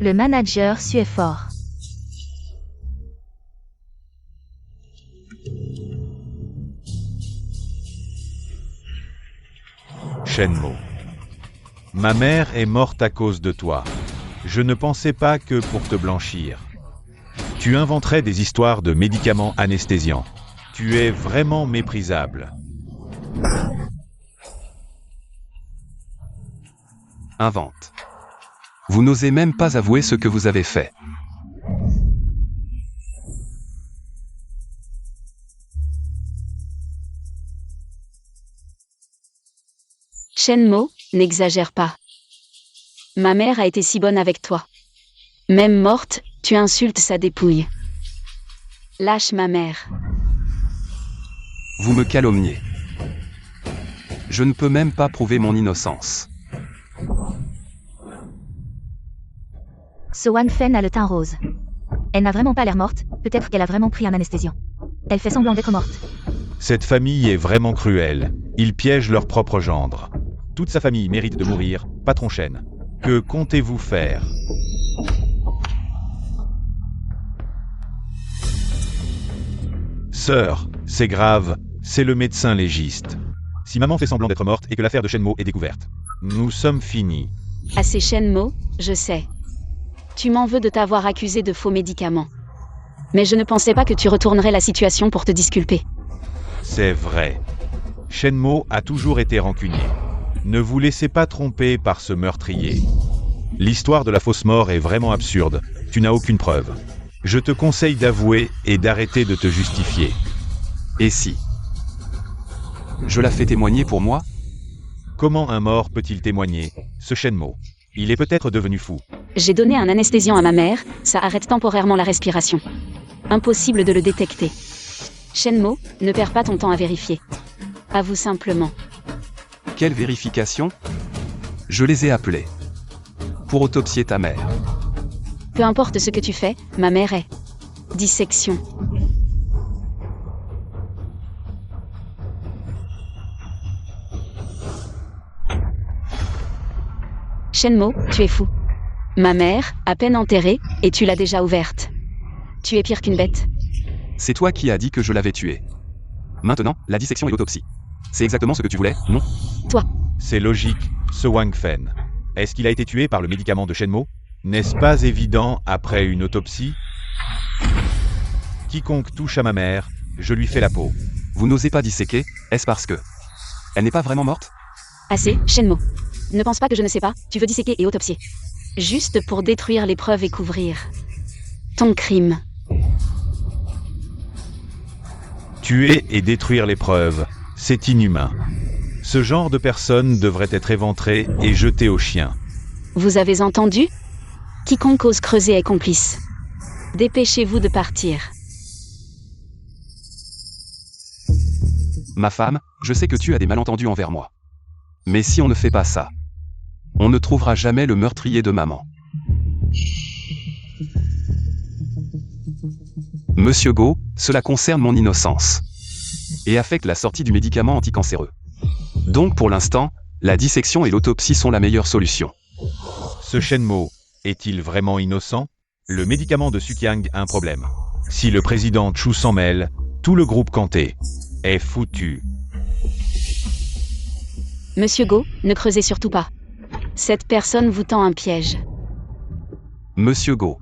Le manager suait fort. Shenmo. Ma mère est morte à cause de toi. Je ne pensais pas que pour te blanchir. Tu inventerais des histoires de médicaments anesthésiants. Tu es vraiment méprisable. Invente. Vous n'osez même pas avouer ce que vous avez fait. Shenmo, n'exagère pas. Ma mère a été si bonne avec toi. Même morte, tu insultes sa dépouille. Lâche ma mère. Vous me calomniez. Je ne peux même pas prouver mon innocence. Ce Wang Fen a le teint rose. Elle n'a vraiment pas l'air morte, peut-être qu'elle a vraiment pris un anesthésiant. Elle fait semblant d'être morte. Cette famille est vraiment cruelle. Ils piègent leur propre gendre. Toute sa famille mérite de mourir, patron Shen. Que comptez-vous faire? Sœur, c'est grave, c'est le médecin légiste. Si maman fait semblant d'être morte et que l'affaire de Shenmo est découverte, nous sommes finis. Assez Shenmo, je sais. Tu m'en veux de t'avoir accusé de faux médicaments. Mais je ne pensais pas que tu retournerais la situation pour te disculper. C'est vrai. Shenmo a toujours été rancunier. Ne vous laissez pas tromper par ce meurtrier. L'histoire de la fausse mort est vraiment absurde. Tu n'as aucune preuve. Je te conseille d'avouer et d'arrêter de te justifier. Et si je la fais témoigner pour moi? Comment un mort peut-il témoigner? Ce Shenmo. Il est peut-être devenu fou. J'ai donné un anesthésiant à ma mère, ça arrête temporairement la respiration. Impossible de le détecter. Shenmo, ne perds pas ton temps à vérifier. Avoue simplement. Quelle vérification? Je les ai appelés. Pour autopsier ta mère. Peu importe ce que tu fais, ma mère est. Dissection. Shenmo, tu es fou. Ma mère, à peine enterrée, et tu l'as déjà ouverte. Tu es pire qu'une bête. C'est toi qui as dit que je l'avais tuée. Maintenant, la dissection et l'autopsie. C'est exactement ce que tu voulais, non? Toi. C'est logique, ce Wang Fen. Est-ce qu'il a été tué par le médicament de Shenmo? N'est-ce pas évident après une autopsie? Quiconque touche à ma mère, je lui fais la peau. Vous n'osez pas disséquer, est-ce parce que Elle n'est pas vraiment morte? Assez, Shenmue. Ne pense pas que je ne sais pas, tu veux disséquer et autopsier. Juste pour détruire les preuves et couvrir ton crime. Tuer et détruire les preuves, c'est inhumain. Ce genre de personne devrait être éventré et jeté aux chiens. Vous avez entendu? Quiconque ose creuser est complice. Dépêchez-vous de partir. Ma femme, je sais que tu as des malentendus envers moi. Mais si on ne fait pas ça, on ne trouvera jamais le meurtrier de maman. Monsieur Go, cela concerne mon innocence. Et affecte la sortie du médicament anticancéreux. Donc pour l'instant, la dissection et l'autopsie sont la meilleure solution. Ce Shenmue est-il vraiment innocent? Le médicament de Sukyang a un problème. Si le président Chu s'en mêle, tout le groupe Kanté est foutu. Monsieur Go, ne creusez surtout pas. Cette personne vous tend un piège. Monsieur Go.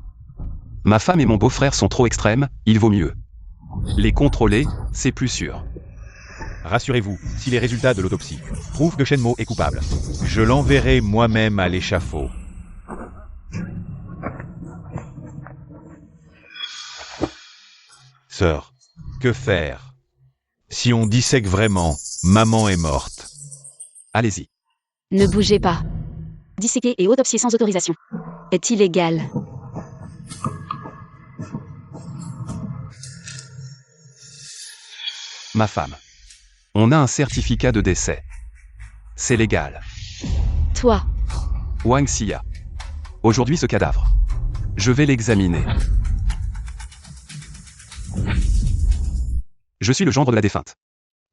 Ma femme et mon beau-frère sont trop extrêmes, il vaut mieux les contrôler, c'est plus sûr. Rassurez-vous, si les résultats de l'autopsie prouvent que Shenmue est coupable, je l'enverrai moi-même à l'échafaud. Sœur, que faire? Si on dissèque vraiment, maman est morte. Allez-y. Ne bougez pas. Disséquer et autopsier sans autorisation est illégal. Ma femme. On a un certificat de décès. C'est légal. Toi, Wang Xia. Aujourd'hui ce cadavre. Je vais l'examiner. Je suis le gendre de la défunte.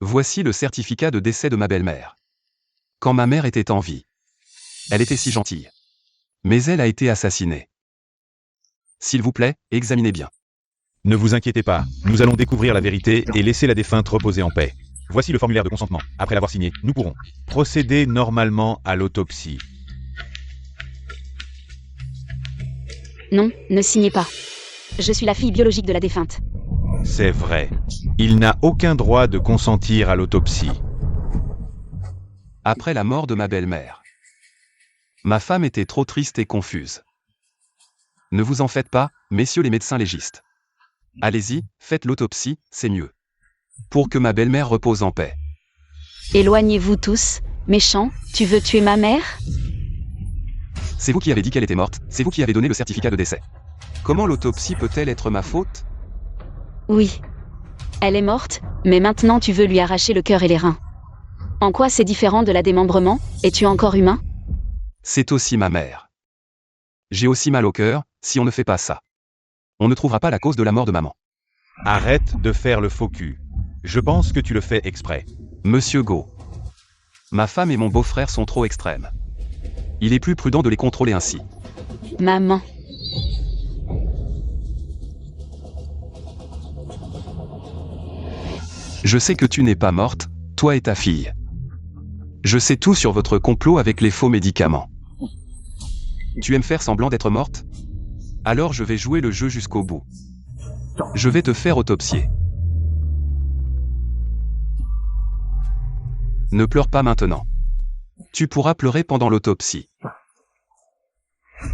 Voici le certificat de décès de ma belle-mère. Quand ma mère était en vie. Elle était si gentille. Mais elle a été assassinée. S'il vous plaît, examinez bien. Ne vous inquiétez pas, nous allons découvrir la vérité et laisser la défunte reposer en paix. Voici le formulaire de consentement. Après l'avoir signé, nous pourrons procéder normalement à l'autopsie. non, ne signez pas. Je suis la fille biologique de la défunte. C'est vrai. Il n'a aucun droit de consentir à l'autopsie. Après la mort de ma belle-mère. Ma femme était trop triste et confuse. Ne vous en faites pas, messieurs les médecins légistes. Allez-y, faites l'autopsie, c'est mieux. Pour que ma belle-mère repose en paix. Éloignez-vous tous, méchants, tu veux tuer ma mère? C'est vous qui avez dit qu'elle était morte, c'est vous qui avez donné le certificat de décès. Comment l'autopsie peut-elle être ma faute? Oui. Elle est morte, mais maintenant tu veux lui arracher le cœur et les reins. En quoi c'est différent de la démembrement? Es-tu encore humain? C'est aussi ma mère. J'ai aussi mal au cœur, si on ne fait pas ça. On ne trouvera pas la cause de la mort de maman. Arrête de faire le faux cul. Je pense que tu le fais exprès. Monsieur Go. Ma femme et mon beau-frère sont trop extrêmes. Il est plus prudent de les contrôler ainsi. Maman. Je sais que tu n'es pas morte, toi et ta fille. Je sais tout sur votre complot avec les faux médicaments. Tu aimes faire semblant d'être morte? Alors je vais jouer le jeu jusqu'au bout. Je vais te faire autopsier. Ne pleure pas maintenant. Tu pourras pleurer pendant l'autopsie.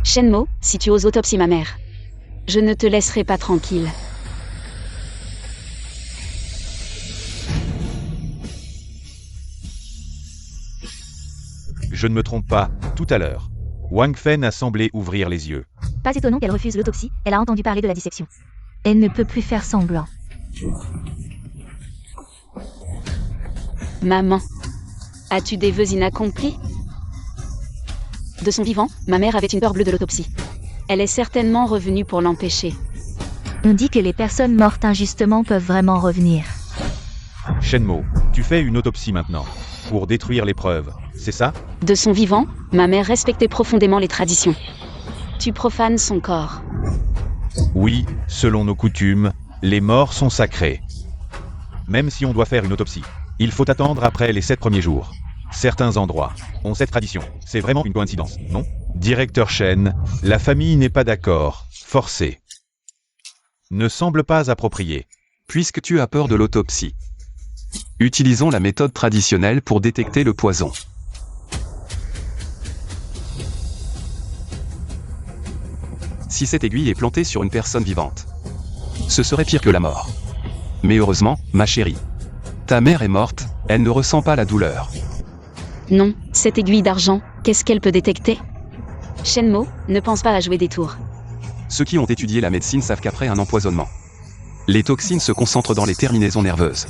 Shenmue, si tu oses autopsier ma mère, je ne te laisserai pas tranquille. Je ne me trompe pas, tout à l'heure. Wang Fen a semblé ouvrir les yeux. Pas étonnant qu'elle refuse l'autopsie, elle a entendu parler de la dissection. Elle ne peut plus faire semblant. Maman, as-tu des vœux inaccomplis? De son vivant, ma mère avait une peur bleue de l'autopsie. Elle est certainement revenue pour l'empêcher. On dit que les personnes mortes injustement peuvent vraiment revenir. Shenmue, tu fais une autopsie maintenant. Pour détruire les preuves, c'est ça? De son vivant, ma mère respectait profondément les traditions. Tu profanes son corps. Oui, selon nos coutumes, les morts sont sacrés. Même si on doit faire une autopsie, il faut attendre après les 7 premiers jours. Certains endroits ont cette tradition. C'est vraiment une coïncidence, non? Directeur Shen, la famille n'est pas d'accord. Forcé. Ne semble pas approprié. Puisque tu as peur de l'autopsie. Utilisons la méthode traditionnelle pour détecter le poison. Si cette aiguille est plantée sur une personne vivante, ce serait pire que la mort. Mais heureusement, ma chérie, ta mère est morte, elle ne ressent pas la douleur. Non, cette aiguille d'argent, qu'est-ce qu'elle peut détecter? Shenmue, ne pense pas à jouer des tours. Ceux qui ont étudié la médecine savent qu'après un empoisonnement, les toxines se concentrent dans les terminaisons nerveuses.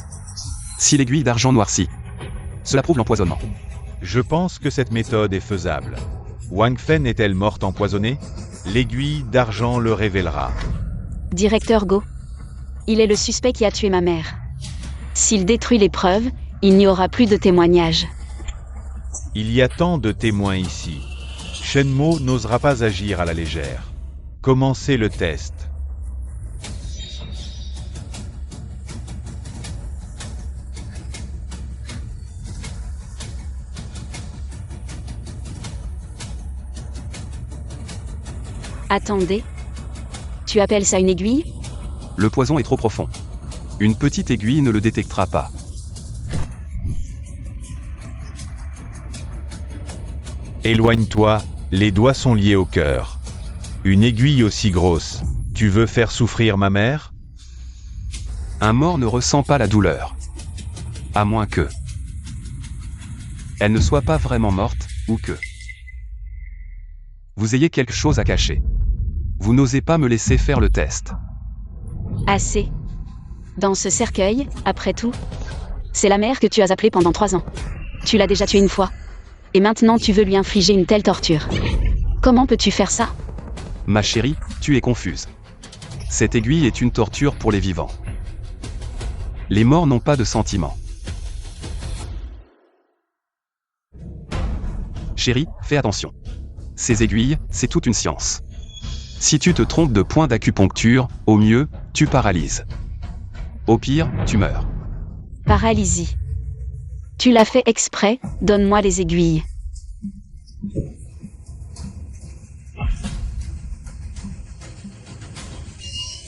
Si l'aiguille d'argent noircit, cela prouve l'empoisonnement. Je pense que cette méthode est faisable. Wang Fen est-elle morte empoisonnée? L'aiguille d'argent le révélera. Directeur Go. Il est le suspect qui a tué ma mère. S'il détruit les preuves, il n'y aura plus de témoignages. Il y a tant de témoins ici. Shenmue n'osera pas agir à la légère. Commencez le test. Attendez. Tu appelles ça une aiguille? Le poison est trop profond. Une petite aiguille ne le détectera pas. Éloigne-toi, les doigts sont liés au cœur. Une aiguille aussi grosse. Tu veux faire souffrir ma mère? Un mort ne ressent pas la douleur. À moins que elle ne soit pas vraiment morte, ou que vous ayez quelque chose à cacher. Vous n'osez pas me laisser faire le test. Assez. Dans ce cercueil, après tout, c'est la mère que tu as appelée pendant 3 ans. Tu l'as déjà tuée une fois. Et maintenant tu veux lui infliger une telle torture. Comment peux-tu faire ça? Ma chérie, tu es confuse. Cette aiguille est une torture pour les vivants. Les morts n'ont pas de sentiments. Chérie, fais attention. Ces aiguilles, c'est toute une science. Si tu te trompes de point d'acupuncture, au mieux, tu paralyses. Au pire, tu meurs. Paralysie. Tu l'as fait exprès, donne-moi les aiguilles.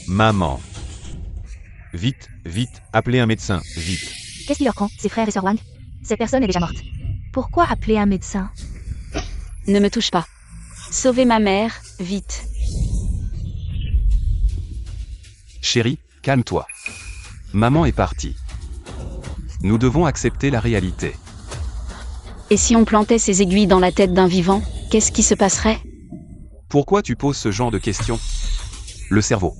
Maman. Vite, vite, appelez un médecin, vite. Qu'est-ce qui leur prend, ses frères et sœurs Wang? Cette personne est déjà morte. Pourquoi appeler un médecin? Ne me touche pas. Sauvez ma mère, vite. Chérie, calme-toi. Maman est partie. Nous devons accepter la réalité. Et si on plantait ces aiguilles dans la tête d'un vivant, qu'est-ce qui se passerait? Pourquoi tu poses ce genre de questions? Le cerveau.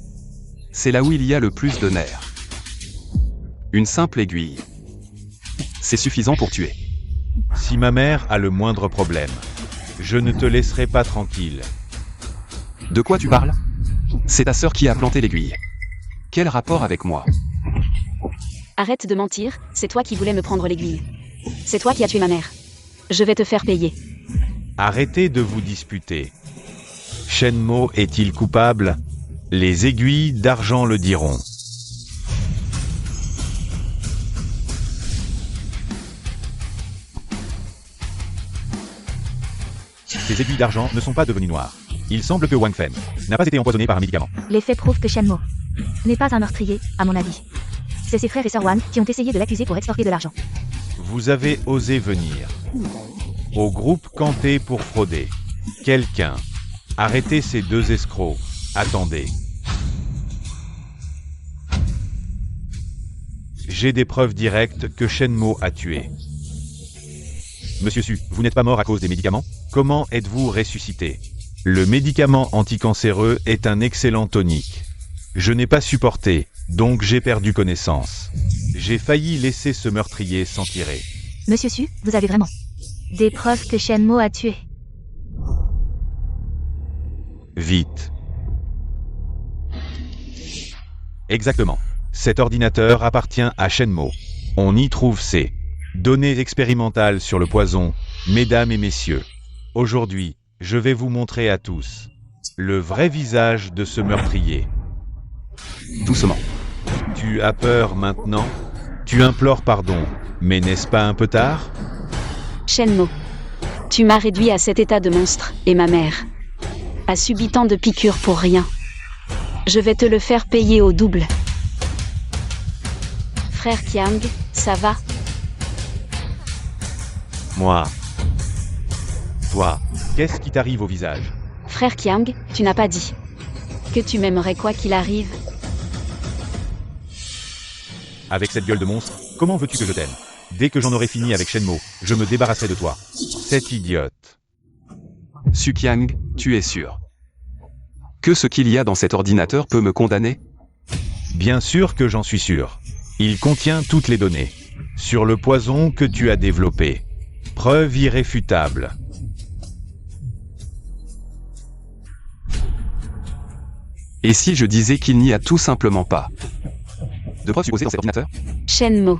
C'est là où il y a le plus de nerfs. Une simple aiguille. C'est suffisant pour tuer. Si ma mère a le moindre problème, je ne te laisserai pas tranquille. De quoi tu parles? C'est ta sœur qui a planté l'aiguille. Quel rapport avec moi? Arrête de mentir, c'est toi qui voulais me prendre l'aiguille. C'est toi qui as tué ma mère. Je vais te faire payer. Arrêtez de vous disputer. Shenmue est-il coupable? Les aiguilles d'argent le diront. Ces aiguilles d'argent ne sont pas devenues noires. Il semble que Wang Fen n'a pas été empoisonné par un médicament. Les faits prouvent que Shenmue n'est pas un meurtrier, à mon avis. C'est ses frères et sœurs Wang qui ont essayé de l'accuser pour extorquer de l'argent. Vous avez osé venir. Au groupe campé pour frauder. Quelqu'un. Arrêtez ces 2 escrocs. Attendez. J'ai des preuves directes que Shenmue a tué. Monsieur Su, vous n'êtes pas mort à cause des médicaments? Comment êtes-vous ressuscité? Le médicament anticancéreux est un excellent tonique. Je n'ai pas supporté, donc j'ai perdu connaissance. J'ai failli laisser ce meurtrier s'en tirer. Monsieur Su, vous avez vraiment des preuves que Shenmue a tué. Vite. Exactement. Cet ordinateur appartient à Shenmue. On y trouve ses données expérimentales sur le poison, mesdames et messieurs. Aujourd'hui, je vais vous montrer à tous le vrai visage de ce meurtrier. Doucement. Tu as peur maintenant? Tu implores pardon, mais n'est-ce pas un peu tard? Shenmue. Tu m'as réduit à cet état de monstre, et ma mère a subi tant de piqûres pour rien. Je vais te le faire payer au double. Frère Kiang, ça va? Moi. Toi, qu'est-ce qui t'arrive au visage? Frère Kiang, tu n'as pas dit que tu m'aimerais quoi qu'il arrive? Avec cette gueule de monstre, comment veux-tu que je t'aime? Dès que j'en aurai fini avec Shenmue, je me débarrasserai de toi. Cette idiote. Suqiang, tu es sûr que ce qu'il y a dans cet ordinateur peut me condamner? Bien sûr que j'en suis sûr. Il contient toutes les données sur le poison que tu as développé. Preuve irréfutable. Et si je disais qu'il n'y a tout simplement pas de preuves supposées dans cet ordinateur? Shenmue.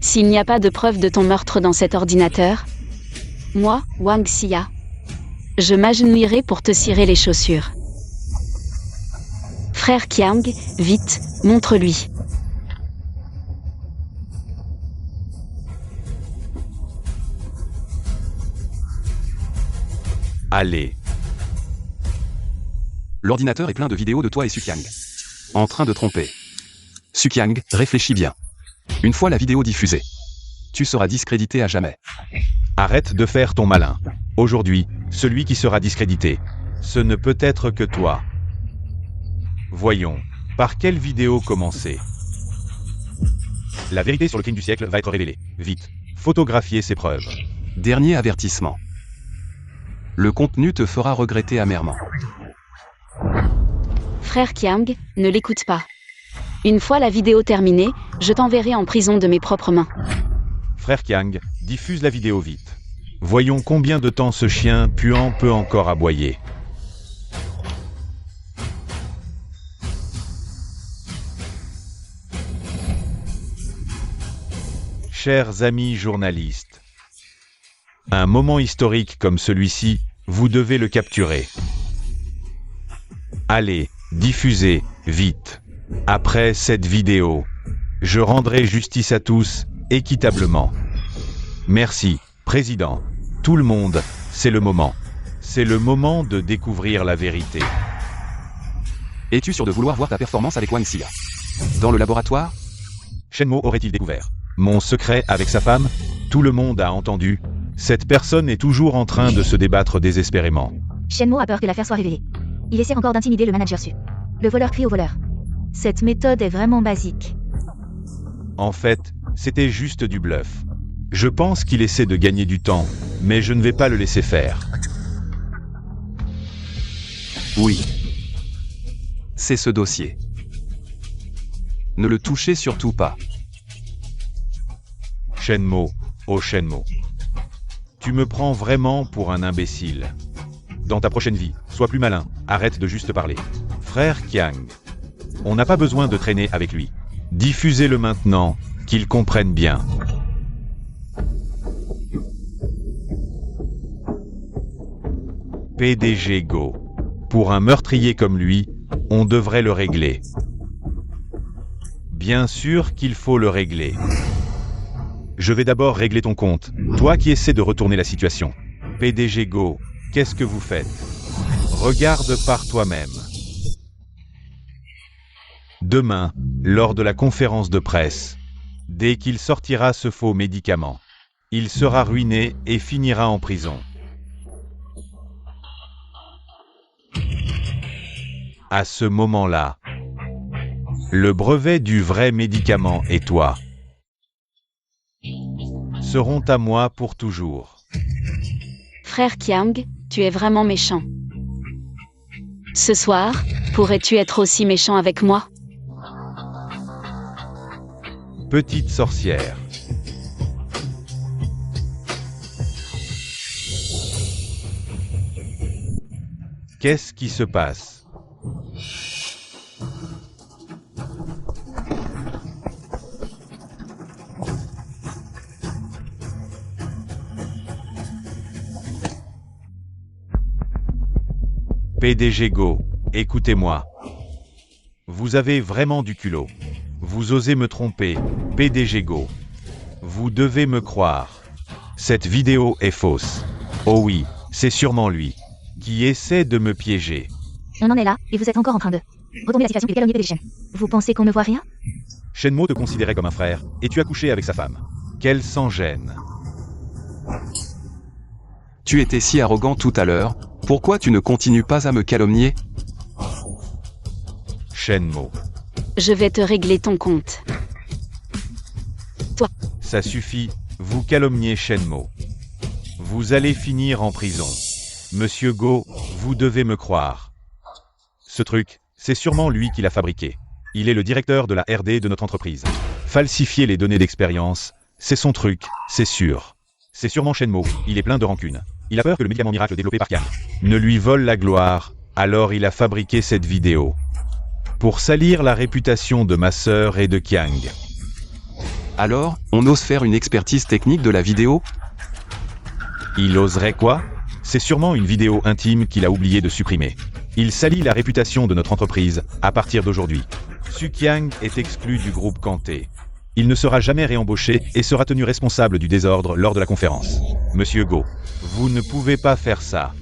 S'il n'y a pas de preuve de ton meurtre dans cet ordinateur, moi, Wang Xia, je m'agenouillerai pour te cirer les chaussures. Frère Kiang, vite, montre-lui. Allez. L'ordinateur est plein de vidéos de toi et Suqiang en train de tromper. Suqiang, réfléchis bien. Une fois la vidéo diffusée, tu seras discrédité à jamais. Arrête de faire ton malin. Aujourd'hui, celui qui sera discrédité, ce ne peut être que toi. Voyons, par quelle vidéo commencer? La vérité sur le crime du siècle va être révélée. Vite, photographiez ces preuves. Dernier avertissement. Le contenu te fera regretter amèrement. Frère Kiang, ne l'écoute pas. Une fois la vidéo terminée, je t'enverrai en prison de mes propres mains. Frère Kiang, diffuse la vidéo vite. Voyons combien de temps ce chien puant peut encore aboyer. Chers amis journalistes, un moment historique comme celui-ci, vous devez le capturer. Allez, diffusez, vite. Après cette vidéo, je rendrai justice à tous, équitablement. Merci, Président. Tout le monde, c'est le moment. C'est le moment de découvrir la vérité. Es-tu sûr de vouloir voir ta performance avec Wang Xia dans le laboratoire? Shenmue aurait-il découvert mon secret avec sa femme? Tout le monde a entendu. Cette personne est toujours en train de se débattre désespérément. Shenmue a peur que l'affaire soit révélée. Il essaie encore d'intimider le manager Su. Le voleur crie au voleur. Cette méthode est vraiment basique. En fait, c'était juste du bluff. Je pense qu'il essaie de gagner du temps, mais je ne vais pas le laisser faire. Oui. C'est ce dossier. Ne le touchez surtout pas. Shenmue, oh Shenmue. Tu me prends vraiment pour un imbécile. Dans ta prochaine vie, sois plus malin, arrête de juste parler. Frère Kiang, on n'a pas besoin de traîner avec lui. Diffusez-le maintenant, qu'il comprenne bien. PDG Go. Pour un meurtrier comme lui, on devrait le régler. Bien sûr qu'il faut le régler. Je vais d'abord régler ton compte, toi qui essaies de retourner la situation. PDG Go, qu'est-ce que vous faites? Regarde par toi-même. Demain, lors de la conférence de presse, dès qu'il sortira ce faux médicament, il sera ruiné et finira en prison. À ce moment-là, le brevet du vrai médicament et toi seront à moi pour toujours. Frère Kiang, tu es vraiment méchant. Ce soir, pourrais-tu être aussi méchant avec moi? Petite sorcière. Qu'est-ce qui se passe? PDG Go, écoutez-moi. Vous avez vraiment du culot. Vous osez me tromper, PDG Go. Vous devez me croire. Cette vidéo est fausse. Oh oui, c'est sûrement lui qui essaie de me piéger. On en est là, et vous êtes encore en train de retourner la situation et calomnier PDG. Vous pensez qu'on ne voit rien? Shenmo te considérait comme un frère, et tu as couché avec sa femme. Qu'elle s'en gêne. Tu étais si arrogant tout à l'heure, pourquoi tu ne continues pas à me calomnier? Shenmo. Je vais te régler ton compte. Ça suffit, vous calomniez Shenmo. Vous allez finir en prison. Monsieur Go, vous devez me croire. Ce truc, c'est sûrement lui qui l'a fabriqué. Il est le directeur de la R&D de notre entreprise. Falsifier les données d'expérience, c'est son truc, c'est sûr. C'est sûrement Shenmo, il est plein de rancune. Il a peur que le médicament miracle développé par Kiam ne lui vole la gloire, alors il a fabriqué cette vidéo. Pour salir la réputation de ma sœur et de Kiang. Alors, on ose faire une expertise technique de la vidéo? Il oserait quoi? C'est sûrement une vidéo intime qu'il a oublié de supprimer. Il salit la réputation de notre entreprise, à partir d'aujourd'hui. Su Qiang est exclu du groupe Kanté. Il ne sera jamais réembauché et sera tenu responsable du désordre lors de la conférence. Monsieur Go, vous ne pouvez pas faire ça.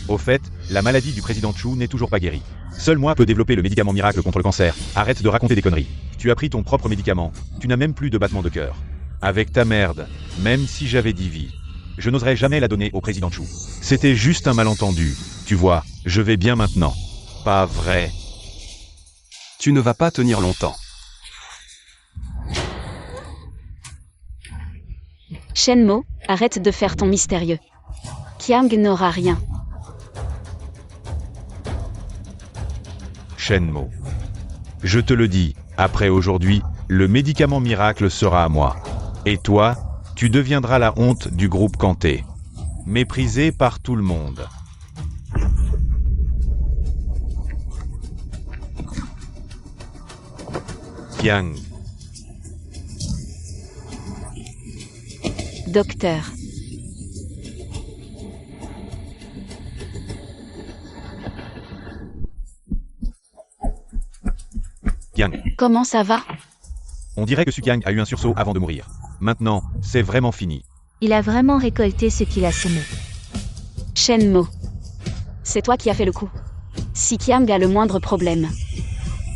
Au fait, la maladie du président Chu n'est toujours pas guérie. Seul moi peux développer le médicament miracle contre le cancer. Arrête de raconter des conneries. Tu as pris ton propre médicament. Tu n'as même plus de battement de cœur. Avec ta merde, même si j'avais 10 vies, je n'oserais jamais la donner au président Chu. C'était juste un malentendu. Tu vois, je vais bien maintenant. Pas vrai. Tu ne vas pas tenir longtemps. Shenmo, arrête de faire ton mystérieux. Kiang n'aura rien. Shenmo. Je te le dis, après aujourd'hui, le médicament miracle sera à moi. Et toi, tu deviendras la honte du groupe Kanté. Méprisé par tout le monde. Kiang. Docteur. Kiang. Comment ça va? On dirait que Su Qiang a eu un sursaut avant de mourir. Maintenant, c'est vraiment fini. Il a vraiment récolté ce qu'il a semé. Shenmo. C'est toi qui as fait le coup. Si Kiang a le moindre problème,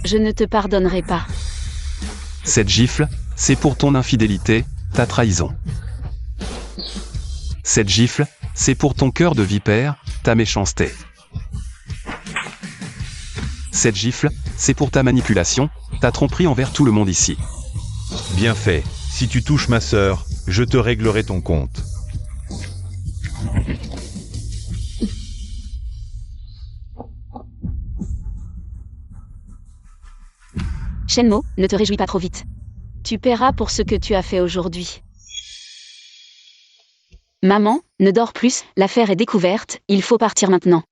je ne te pardonnerai pas. Cette gifle, c'est pour ton infidélité, ta trahison. Cette gifle, c'est pour ton cœur de vipère, ta méchanceté. Cette gifle, c'est pour ta manipulation, ta tromperie envers tout le monde ici. Bien fait. Si tu touches ma sœur, je te réglerai ton compte. Shenmo, ne te réjouis pas trop vite. Tu paieras pour ce que tu as fait aujourd'hui. Maman, ne dors plus, l'affaire est découverte, il faut partir maintenant.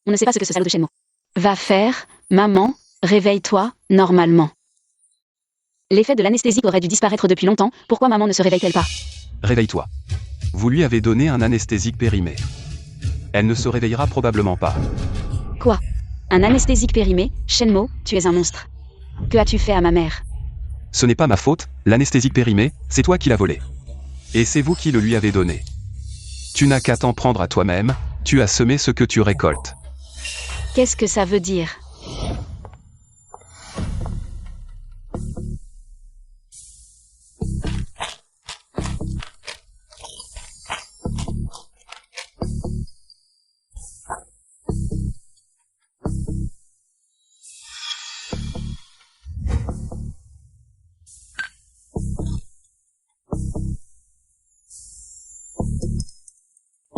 On ne sait pas ce que ce salaud de Shenmo va faire, maman, réveille-toi, normalement. L'effet de l'anesthésie aurait dû disparaître depuis longtemps, pourquoi maman ne se réveille-t-elle pas? Réveille-toi. Vous lui avez donné un anesthésique périmé. Elle ne se réveillera probablement pas. Quoi? Un anesthésique périmé? Shenmo, tu es un monstre. Que as-tu fait à ma mère? Ce n'est pas ma faute, l'anesthésique périmé, c'est toi qui l'as volé. Et c'est vous qui le lui avez donné. Tu n'as qu'à t'en prendre à toi-même, tu as semé ce que tu récoltes. Qu'est-ce que ça veut dire?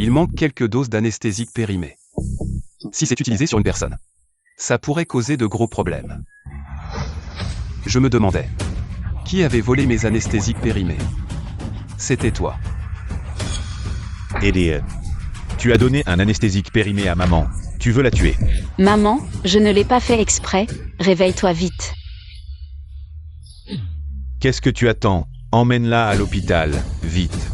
Il manque quelques doses d'anesthésique périmé. Si c'est utilisé sur une personne, ça pourrait causer de gros problèmes. Je me demandais, qui avait volé mes anesthésiques périmés? C'était toi. Idiot. Tu as donné un anesthésique périmé à maman. Tu veux la tuer. Maman, je ne l'ai pas fait exprès, réveille-toi vite. Qu'est-ce que tu attends? Emmène-la à l'hôpital, vite.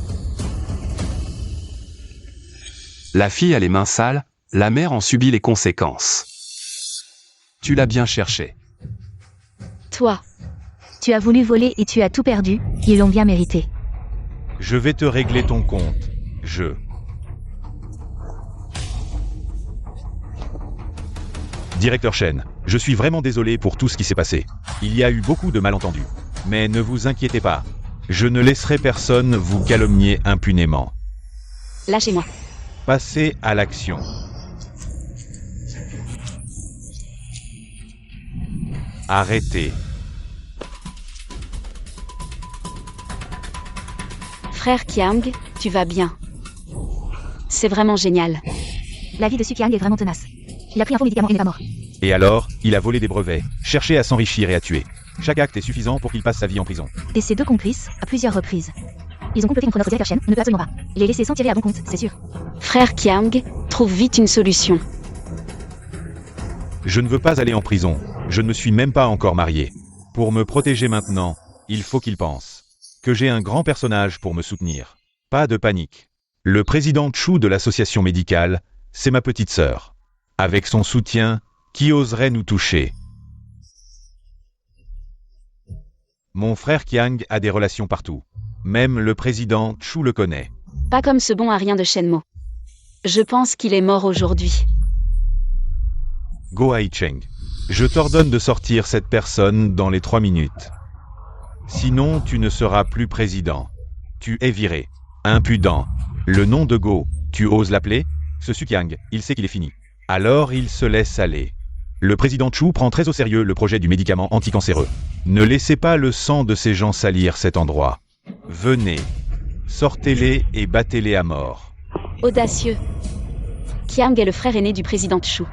La fille a les mains sales, la mère en subit les conséquences. Tu l'as bien cherché. Toi, Tu as voulu voler et tu as tout perdu, ils l'ont bien mérité. Je vais te régler ton compte. Directeur Shen, je suis vraiment désolé pour tout ce qui s'est passé. Il y a eu beaucoup de malentendus. Mais ne vous inquiétez pas. Je ne laisserai personne vous calomnier impunément. Lâchez-moi. Passez à l'action. Arrêtez. Frère Kiang, tu vas bien. C'est vraiment génial. La vie de Su Qiang est vraiment tenace. Il a pris un faux médicament et n'est pas mort. Et alors, il a volé des brevets, cherché à s'enrichir et à tuer. Chaque acte est suffisant pour qu'il passe sa vie en prison. Et ses deux complices, à plusieurs reprises. Ils ont comploté contre notre directeur Shen, on ne peut absolument pas. Les laisser s'en tirer à bon compte, c'est sûr. Frère Kiang, trouve vite une solution. Je ne veux pas aller en prison. Je ne me suis même pas encore marié. Pour me protéger maintenant, il faut qu'il pense que j'ai un grand personnage pour me soutenir. Pas de panique. Le président Chu de l'association médicale, c'est ma petite sœur. Avec son soutien, qui oserait nous toucher? Mon frère Kiang a des relations partout. Même le président Chu le connaît. Pas comme ce bon à rien de Shenmo. Je pense qu'il est mort aujourd'hui. Go Haicheng. Je t'ordonne de sortir cette personne dans les 3 minutes. Sinon, tu ne seras plus président. Tu es viré. Impudent. Le nom de Go, tu oses l'appeler? Ce Su Qiang, il sait qu'il est fini. Alors il se laisse aller. Le président Chu prend très au sérieux le projet du médicament anticancéreux. Ne laissez pas le sang de ces gens salir cet endroit. Venez. Sortez-les et battez-les à mort. Audacieux. Kiang est le frère aîné du président Chu.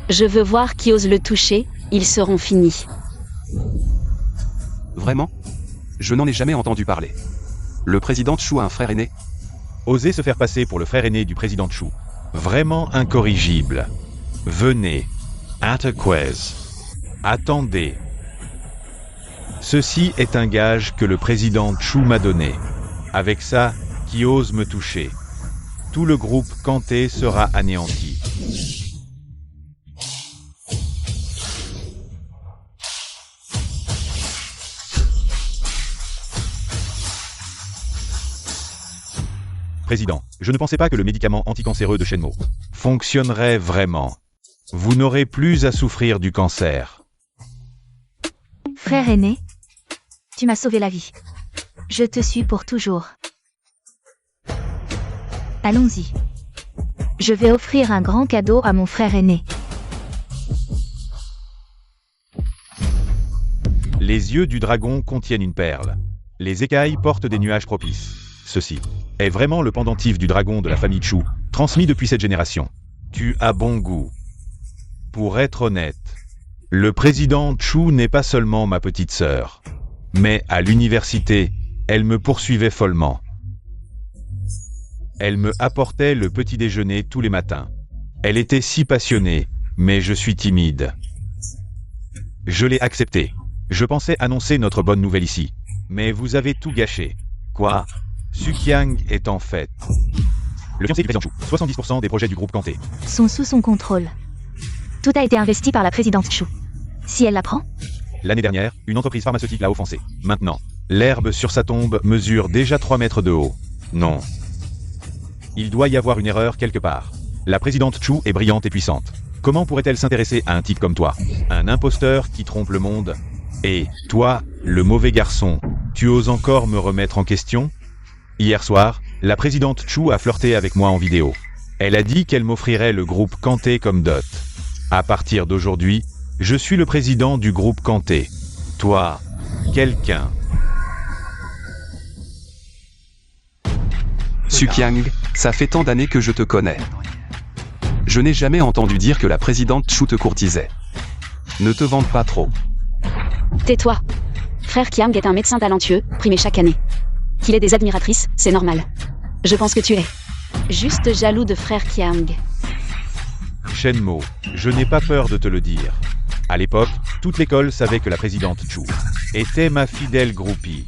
Je veux voir qui ose le toucher, ils seront finis. Vraiment? Je n'en ai jamais entendu parler. Le président Chu a un frère aîné? Osez se faire passer pour le frère aîné du président Chu. Vraiment incorrigible. Venez. Ataquez. Attendez. Ceci est un gage que le président Chu m'a donné. Avec ça, qui ose me toucher? Tout le groupe Kanté sera anéanti. Président, je ne pensais pas que le médicament anticancéreux de Shenmo fonctionnerait vraiment. Vous n'aurez plus à souffrir du cancer. Frère aîné, tu m'as sauvé la vie. Je te suis pour toujours. Allons-y. Je vais offrir un grand cadeau à mon frère aîné. Les yeux du dragon contiennent une perle. Les écailles portent des nuages propices. Ceci est vraiment le pendentif du dragon de la famille Chu, transmis depuis cette génération. Tu as bon goût. Pour être honnête, le président Chu n'est pas seulement ma petite sœur, mais à l'université, elle me poursuivait follement. Elle me apportait le petit déjeuner tous les matins. Elle était si passionnée, mais je suis timide. Je l'ai accepté. Je pensais annoncer notre bonne nouvelle ici, mais vous avez tout gâché. Quoi? Su Qiang est en fait le fiancé du président Chu. 70% des projets du groupe Kanté Sont sous son contrôle. Tout a été investi par la présidente Chu. Si elle l'apprend, L'année dernière, une entreprise pharmaceutique l'a offensé. Maintenant, l'herbe sur sa tombe mesure déjà 3 mètres de haut. Non. Il doit y avoir une erreur quelque part. La présidente Chu est brillante et puissante. Comment pourrait-elle s'intéresser à un type comme toi? Un imposteur qui trompe le monde? Et toi, le mauvais garçon, tu oses encore me remettre en question? Hier soir, la présidente Chu a flirté avec moi en vidéo. Elle a dit qu'elle m'offrirait le groupe Kanté comme dot. À partir d'aujourd'hui, je suis le président du groupe Kanté. Toi, quelqu'un. Su Qiang, ça fait tant d'années que je te connais. Je n'ai jamais entendu dire que la présidente Chu te courtisait. Ne te vante pas trop. Tais-toi. Frère Kiang est un médecin talentueux, primé chaque année. Qu'il ait des admiratrices, c'est normal. Je pense que tu es juste jaloux de frère Kiang. Shenmo, je n'ai pas peur de te le dire. À l'époque, toute l'école savait que la présidente Chu était ma fidèle groupie.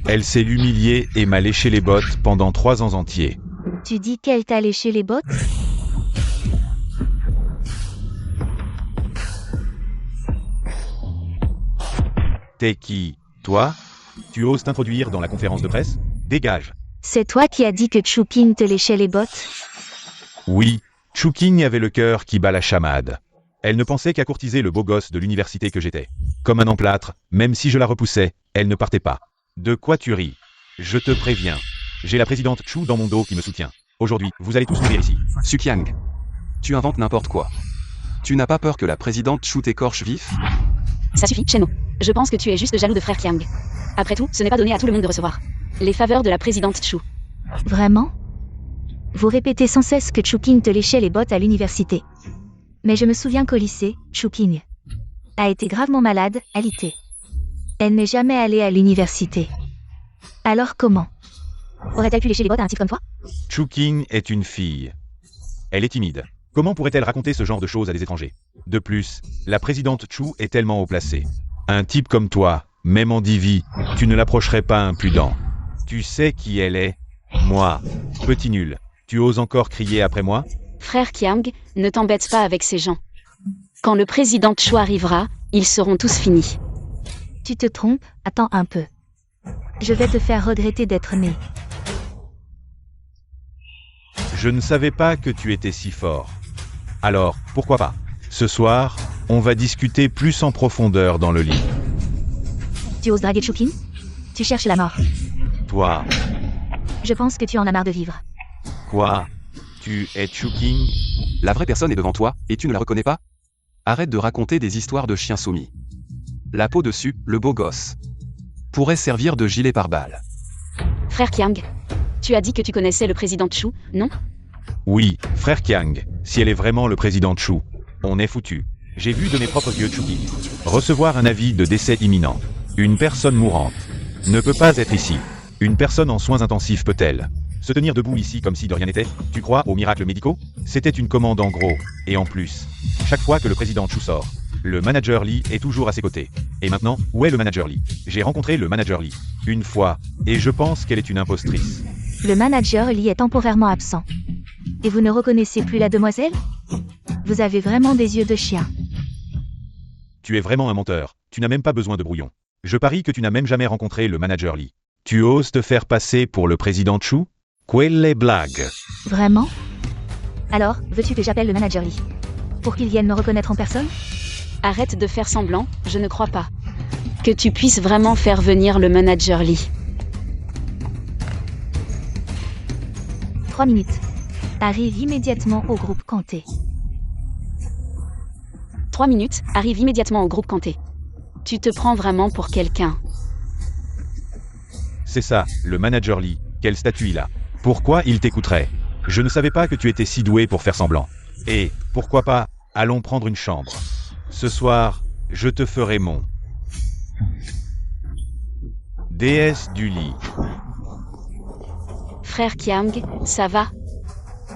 Elle s'est humiliée et m'a léché les bottes pendant 3 ans entiers. tu dis qu'elle t'a léché les bottes? T'es qui? Toi? Tu oses t'introduire dans la conférence de presse? Dégage. C'est toi qui as dit que Chu King te léchait les bottes? Oui, Chu King avait le cœur qui bat la chamade. Elle ne pensait qu'à courtiser le beau gosse de l'université que j'étais. Comme un emplâtre, même si je la repoussais, Elle ne partait pas. De quoi tu ris? Je te préviens. J'ai la présidente Chu dans mon dos qui me soutient. Aujourd'hui, vous allez tous mourir ici. Sukyang. Tu inventes n'importe quoi. Tu n'as pas peur que la présidente Chu t'écorche vif? Ça suffit, Shenmo. Je pense que tu es juste jaloux de frère Kiang. Après tout, ce n'est pas donné à tout le monde de recevoir les faveurs de la présidente Chu. Vraiment? Vous répétez sans cesse que Chuking te léchait les bottes à l'université. Mais je me souviens qu'au lycée, Chuking a été gravement malade, alité. Elle n'est jamais allée à l'université. Alors comment? Aurait-elle pu lécher les bottes à un type comme toi? Chu King est une fille. Elle est timide. Comment pourrait-elle raconter ce genre de choses à des étrangers? De plus, la présidente Chu est tellement haut placée. Un type comme toi, même en divi, tu ne l'approcherais pas impudent. Tu sais qui elle est? Moi. Petit nul. Tu oses encore crier après moi? Frère Kiang, ne t'embête pas avec ces gens. Quand le président Chu arrivera, ils seront tous finis. Tu te trompes, attends un peu. Je vais te faire regretter d'être né. Je ne savais pas que tu étais si fort. Alors, pourquoi pas? Ce soir, on va discuter plus en profondeur dans le lit. Tu oses draguer Chuking? Tu cherches la mort. Toi, Je pense que tu en as marre de vivre. quoi? Tu es Chu King? La vraie personne est devant toi, et tu ne la reconnais pas? Arrête de raconter des histoires de chiens soumis. La peau dessus, le beau gosse, pourrait servir de gilet pare-balles. Frère Kiang, tu as dit que tu connaissais le président Chu, non? Oui, frère Kiang, si elle est vraiment le président Chu, on est foutu. J'ai vu de mes propres yeux Chu King recevoir un avis de décès imminent. Une personne mourante ne peut pas être ici. Une personne en soins intensifs peut-elle se tenir debout ici comme si de rien n'était? Tu crois aux miracles médicaux? C'était une commande en gros. Et en plus, chaque fois que le président Chu sort, le manager Lee est toujours à ses côtés. Et maintenant, où est le manager Lee? J'ai rencontré le manager Lee une fois, et je pense qu'elle est une impostrice. Le manager Lee est temporairement absent. Et vous ne reconnaissez plus la demoiselle? Vous avez vraiment des yeux de chien. Tu es vraiment un menteur. Tu n'as même pas besoin de brouillon. Je parie que tu n'as même jamais rencontré le manager Lee. Tu oses te faire passer pour le président Chu? Quelle blague? Vraiment? Alors, veux-tu que j'appelle le manager Lee? Pour qu'il vienne me reconnaître en personne? Arrête de faire semblant, je ne crois pas que tu puisses vraiment faire venir le manager Lee. 3 minutes. Arrive immédiatement au groupe Kanté. 3 minutes, arrive immédiatement au groupe Kanté. Tu te prends vraiment pour quelqu'un. C'est ça, le manager Lee. Quel statut il a? Pourquoi il t'écouterait? Je ne savais pas que tu étais si doué pour faire semblant. Et, pourquoi pas, allons prendre une chambre. Ce soir, je te ferai mon déesse du lit. Frère Kiang, ça va?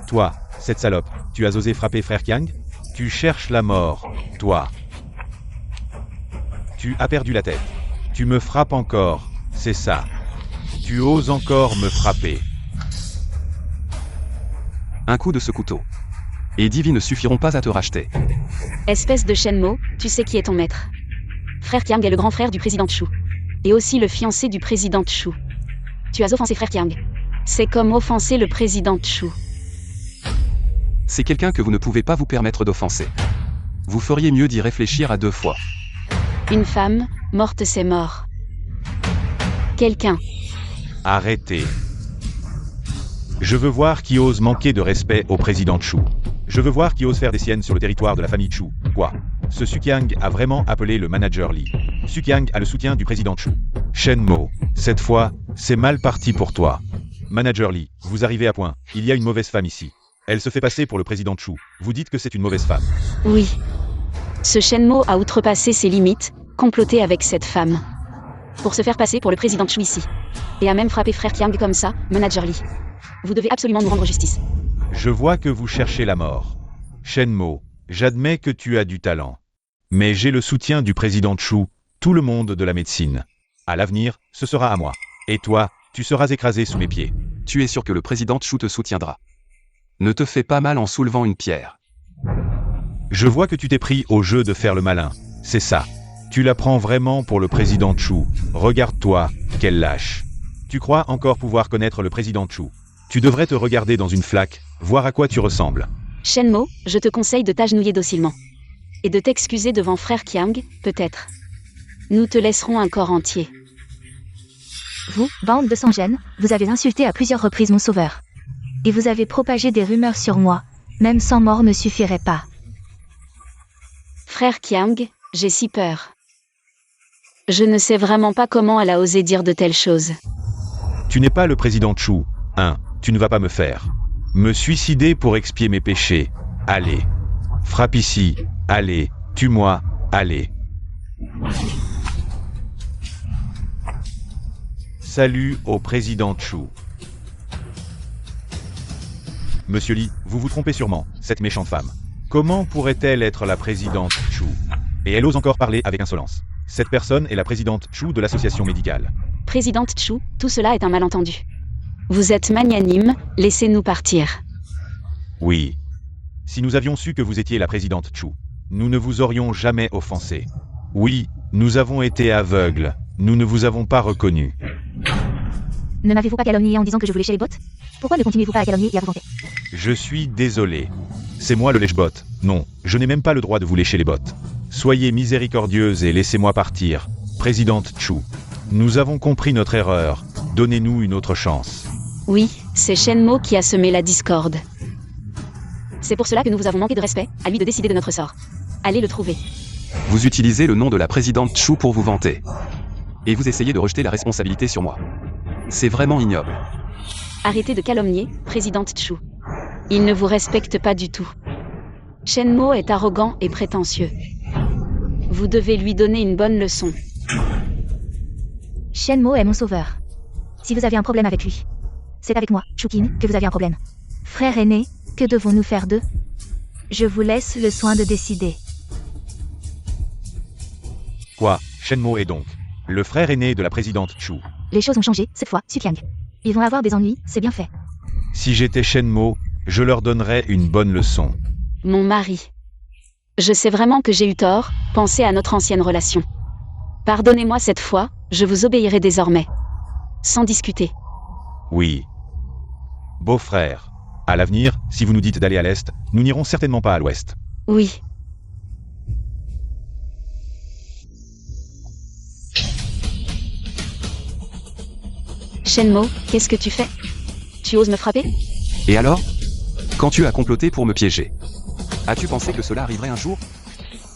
Toi, cette salope, tu as osé frapper frère Kiang? Tu cherches la mort, toi. Tu as perdu la tête. Tu me frappes encore, c'est ça. Tu oses encore me frapper. Un coup de ce couteau. Et Divi ne suffiront pas à te racheter. Espèce de Shenmo, tu sais qui est ton maître. Frère Kiang est le grand frère du président Chu. Et aussi le fiancé du président Chu. Tu as offensé frère Kiang. C'est comme offenser le président Chu. C'est quelqu'un que vous ne pouvez pas vous permettre d'offenser. Vous feriez mieux d'y réfléchir à 2 fois. Une femme, morte c'est mort. Quelqu'un. Arrêtez. Je veux voir qui ose manquer de respect au président Chu. Je veux voir qui ose faire des siennes sur le territoire de la famille Chu. Quoi? Ce Sukyang a vraiment appelé le manager Lee. Sukyang a le soutien du président Chu. Shenmo, cette fois, c'est mal parti pour toi. Manager Lee, vous arrivez à point. Il y a une mauvaise femme ici. Elle se fait passer pour le président Chu. Vous dites que c'est une mauvaise femme. Oui. Ce Shenmo a outrepassé ses limites, comploté avec cette femme. Pour se faire passer pour le président Chu ici. Et a même frappé frère Kiang comme ça, manager Lee. Vous devez absolument nous rendre justice. Je vois que vous cherchez la mort. Shenmo, j'admets que tu as du talent. Mais j'ai le soutien du président Chu, tout le monde de la médecine. À l'avenir, ce sera à moi. Et toi, tu seras écrasé sous mes pieds. Tu es sûr que le président Chu te soutiendra. Ne te fais pas mal en soulevant une pierre. Je vois que tu t'es pris au jeu de faire le malin. C'est ça. Tu la prends vraiment pour le président Chu. Regarde-toi, quel lâche. Tu crois encore pouvoir connaître le président Chu. Tu devrais te regarder dans une flaque, voir à quoi tu ressembles. Shenmo, je te conseille de t'agenouiller docilement. Et de t'excuser devant frère Kiang, peut-être. Nous te laisserons un corps entier. Vous, bande de sans-gêne, vous avez insulté à plusieurs reprises mon sauveur. Et vous avez propagé des rumeurs sur moi. Même 100 morts ne suffirait pas. Frère Kiang, j'ai si peur. Je ne sais vraiment pas comment elle a osé dire de telles choses. Tu n'es pas le président Chu. Tu ne vas pas me faire me suicider pour expier mes péchés. Allez. Frappe ici. Allez. Tue-moi. Allez. Salut au président Chu. Monsieur Li, vous vous trompez sûrement, cette méchante femme. Comment pourrait-elle être la présidente Chu? Et elle ose encore parler avec insolence. Cette personne est la présidente Chu de l'association médicale. Présidente Chu, tout cela est un malentendu. Vous êtes magnanime, laissez-nous partir. Oui. Si nous avions su que vous étiez la présidente Chu, nous ne vous aurions jamais offensé. Oui, nous avons été aveugles, nous ne vous avons pas reconnu. Ne m'avez-vous pas calomnié en disant que je vous léchais les bottes? Pourquoi ne continuez-vous pas à calomnier et à vous vanter? Je suis désolé. C'est moi le lèche-botte. Non, je n'ai même pas le droit de vous lécher les bottes. Soyez miséricordieuse et laissez-moi partir, présidente Chu. Nous avons compris notre erreur. Donnez-nous une autre chance. Oui, c'est Shenmo qui a semé la discorde. C'est pour cela que nous vous avons manqué de respect, à lui de décider de notre sort. Allez le trouver. Vous utilisez le nom de la présidente Chu pour vous vanter. Et vous essayez de rejeter la responsabilité sur moi. C'est vraiment ignoble. Arrêtez de calomnier, présidente Chu. Il ne vous respecte pas du tout. Shenmo est arrogant et prétentieux. Vous devez lui donner une bonne leçon. Shenmo est mon sauveur. Si vous avez un problème avec lui, c'est avec moi, Chukin, que vous avez un problème. Frère aîné, que devons-nous faire d'eux? Je vous laisse le soin de décider. Quoi, Shenmo est donc le frère aîné de la présidente Chu. Les choses ont changé, cette fois, Sukiang. Ils vont avoir des ennuis, c'est bien fait. Si j'étais Shenmo, je leur donnerais une bonne leçon. Mon mari. Je sais vraiment que j'ai eu tort, pensez à notre ancienne relation. Pardonnez-moi cette fois, je vous obéirai désormais. Sans discuter. Oui. Beau-frère. À l'avenir, si vous nous dites d'aller à l'est, nous n'irons certainement pas à l'ouest. Oui. Shenmo, qu'est-ce que tu fais? Tu oses me frapper? Et alors? Quand tu as comploté pour me piéger, as-tu pensé que cela arriverait un jour?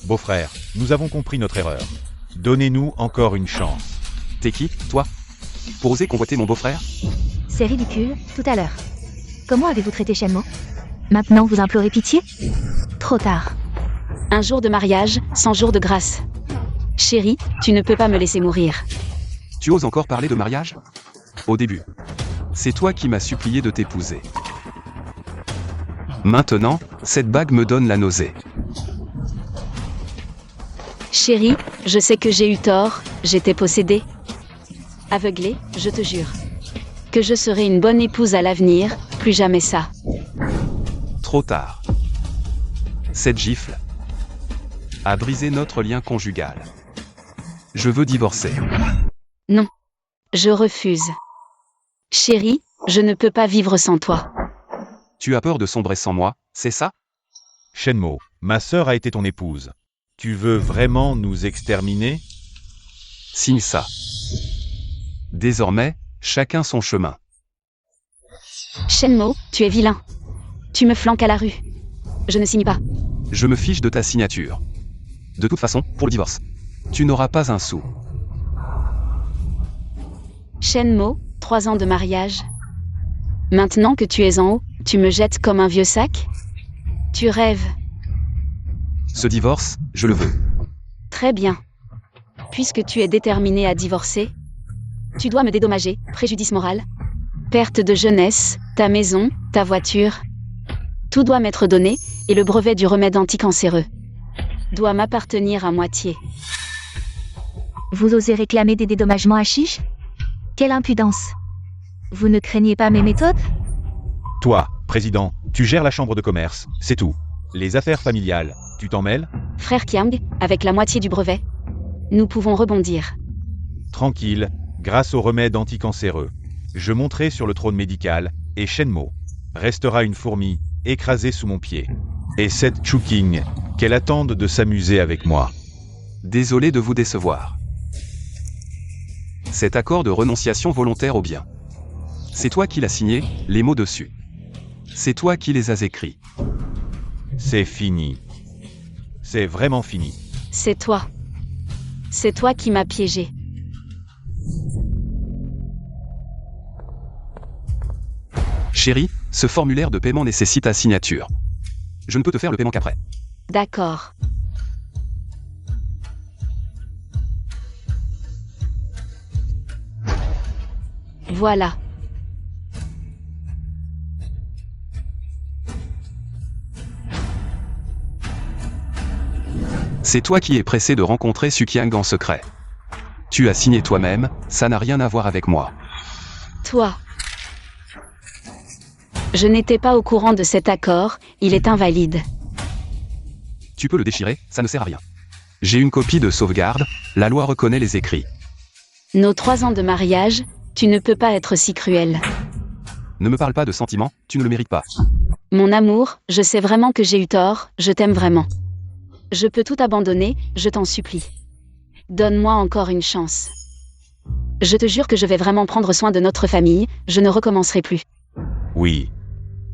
Beau-frère, nous avons compris notre erreur. Donnez-nous encore une chance. T'es qui, toi? Pour oser convoiter mon beau-frère? C'est ridicule, tout à l'heure. Comment avez-vous traité Shenmo? Maintenant vous implorez pitié? Trop tard. Un jour de mariage, 100 jours de grâce. Chérie, tu ne peux pas me laisser mourir. Tu oses encore parler de mariage? Au début, c'est toi qui m'as supplié de t'épouser. Maintenant, cette bague me donne la nausée. Chérie, je sais que j'ai eu tort, j'étais possédée. Aveuglée, je te jure. Que je serai une bonne épouse à l'avenir, plus jamais ça. Trop tard. Cette gifle a brisé notre lien conjugal. Je veux divorcer. Non. Je refuse. Chérie, je ne peux pas vivre sans toi. Tu as peur de sombrer sans moi, c'est ça? Shenmo, ma sœur a été ton épouse. Tu veux vraiment nous exterminer? Signe ça. Désormais, chacun son chemin. Shenmo, tu es vilain. Tu me flanques à la rue. Je ne signe pas. Je me fiche de ta signature. De toute façon, pour le divorce, tu n'auras pas un sou. Shenmo, 3 ans de mariage. Maintenant que tu es en haut, tu me jettes comme un vieux sac? Tu rêves. Ce divorce, je le veux. Très bien. Puisque tu es déterminé à divorcer, tu dois me dédommager, préjudice moral, perte de jeunesse, ta maison, ta voiture. Tout doit m'être donné, et le brevet du remède anticancéreux doit m'appartenir à moitié. Vous osez réclamer des dédommagements à Chiche? Quelle impudence! Vous ne craignez pas mes méthodes? Toi, président, tu gères la chambre de commerce, c'est tout. Les affaires familiales, tu t'en mêles? Frère Kiang, avec la moitié du brevet, nous pouvons rebondir. Tranquille, grâce au remède anticancéreux. Je monterai sur le trône médical, et Shenmo restera une fourmi, écrasée sous mon pied. Et cette Chuking, qu'elle attende de s'amuser avec moi. Désolé de vous décevoir. Cet accord de renonciation volontaire au bien. C'est toi qui l'as signé, les mots dessus. C'est toi qui les as écrits. C'est fini. C'est vraiment fini. C'est toi. C'est toi qui m'as piégé. Chérie, ce formulaire de paiement nécessite ta signature. Je ne peux te faire le paiement qu'après. D'accord. Voilà. C'est toi qui es pressé de rencontrer Sukyang en secret. Tu as signé toi-même, ça n'a rien à voir avec moi. Toi. Je n'étais pas au courant de cet accord, il est invalide. Tu peux le déchirer, ça ne sert à rien. J'ai une copie de sauvegarde, la loi reconnaît les écrits. Nos 3 ans de mariage, tu ne peux pas être si cruel. Ne me parle pas de sentiments, tu ne le mérites pas. Mon amour, je sais vraiment que j'ai eu tort, je t'aime vraiment. Je peux tout abandonner, je t'en supplie. Donne-moi encore une chance. Je te jure que je vais vraiment prendre soin de notre famille, je ne recommencerai plus. Oui.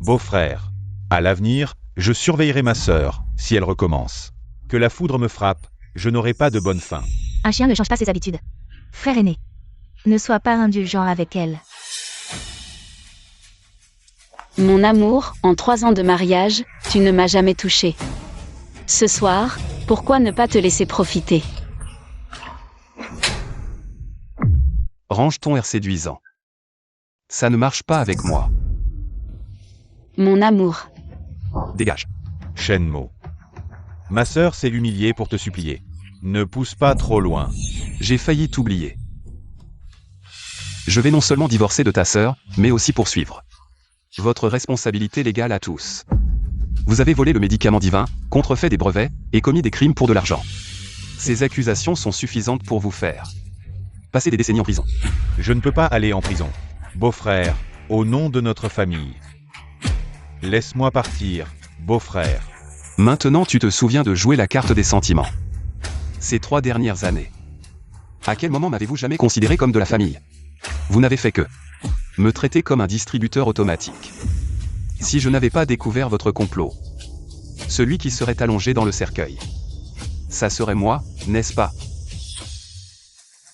Beau-frère. À l'avenir, je surveillerai ma sœur, si elle recommence. Que la foudre me frappe, je n'aurai pas de bonne fin. Un chien ne change pas ses habitudes. Frère aîné, ne sois pas indulgent avec elle. Mon amour, en 3 ans de mariage, tu ne m'as jamais touché. Ce soir, pourquoi ne pas te laisser profiter? Range ton air séduisant. Ça ne marche pas avec moi. Mon amour. Dégage. Shenmo. Ma sœur s'est humiliée pour te supplier. Ne pousse pas trop loin. J'ai failli t'oublier. Je vais non seulement divorcer de ta sœur, mais aussi poursuivre votre responsabilité légale à tous. Vous avez volé le médicament divin, contrefait des brevets, et commis des crimes pour de l'argent. Ces accusations sont suffisantes pour vous faire passer des décennies en prison. Je ne peux pas aller en prison. Beau-frère, au nom de notre famille. Laisse-moi partir, beau-frère. Maintenant tu te souviens de jouer la carte des sentiments. Ces 3 dernières années. À quel moment m'avez-vous jamais considéré comme de la famille? Vous n'avez fait que me traiter comme un distributeur automatique. Si je n'avais pas découvert votre complot, celui qui serait allongé dans le cercueil, ça serait moi, n'est-ce pas?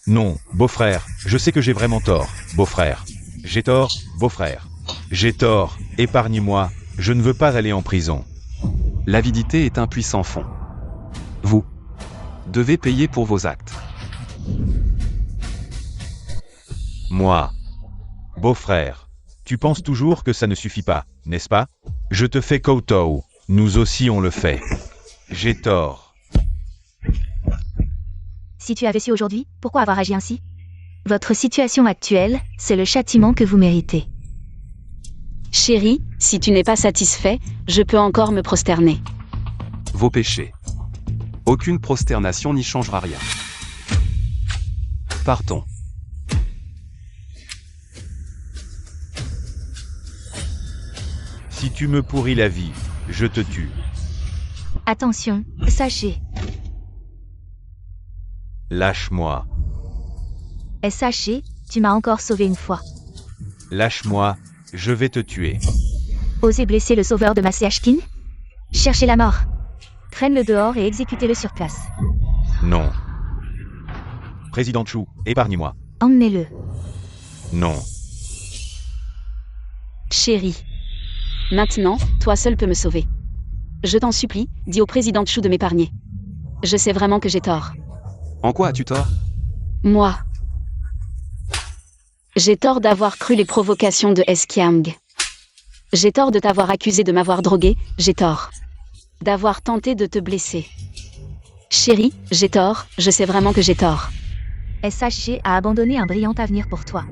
Non, beau-frère, je sais que j'ai vraiment tort, beau-frère. J'ai tort, beau-frère. J'ai tort, épargne-moi, je ne veux pas aller en prison. L'avidité est un puissant fond. Vous devez payer pour vos actes. Moi. Beau-frère. Tu penses toujours que ça ne suffit pas, n'est-ce pas? Je te fais kowtow, nous aussi on le fait. J'ai tort. Si tu avais su aujourd'hui, pourquoi avoir agi ainsi? Votre situation actuelle, c'est le châtiment que vous méritez. Chérie, si tu n'es pas satisfait, je peux encore me prosterner. Vos péchés. Aucune prosternation n'y changera rien. Partons. Si tu me pourris la vie, je te tue. Attention, sachez. Lâche-moi. Et sachez, tu m'as encore sauvé une fois. Lâche-moi, je vais te tuer. Osez blesser le sauveur de Maseashkin? Cherchez la mort. Traîne-le dehors et exécutez-le sur place. Non. Président Chu, épargne-moi. Emmenez-le. Non. Chérie. Maintenant, toi seul peux me sauver. Je t'en supplie, dis au président Chu de m'épargner. Je sais vraiment que j'ai tort. En quoi as-tu tort? Moi. J'ai tort d'avoir cru les provocations de Eskiang. J'ai tort de t'avoir accusé de m'avoir drogué, j'ai tort. D'avoir tenté de te blesser. Chérie, j'ai tort, je sais vraiment que j'ai tort. SHG a abandonné un brillant avenir pour toi.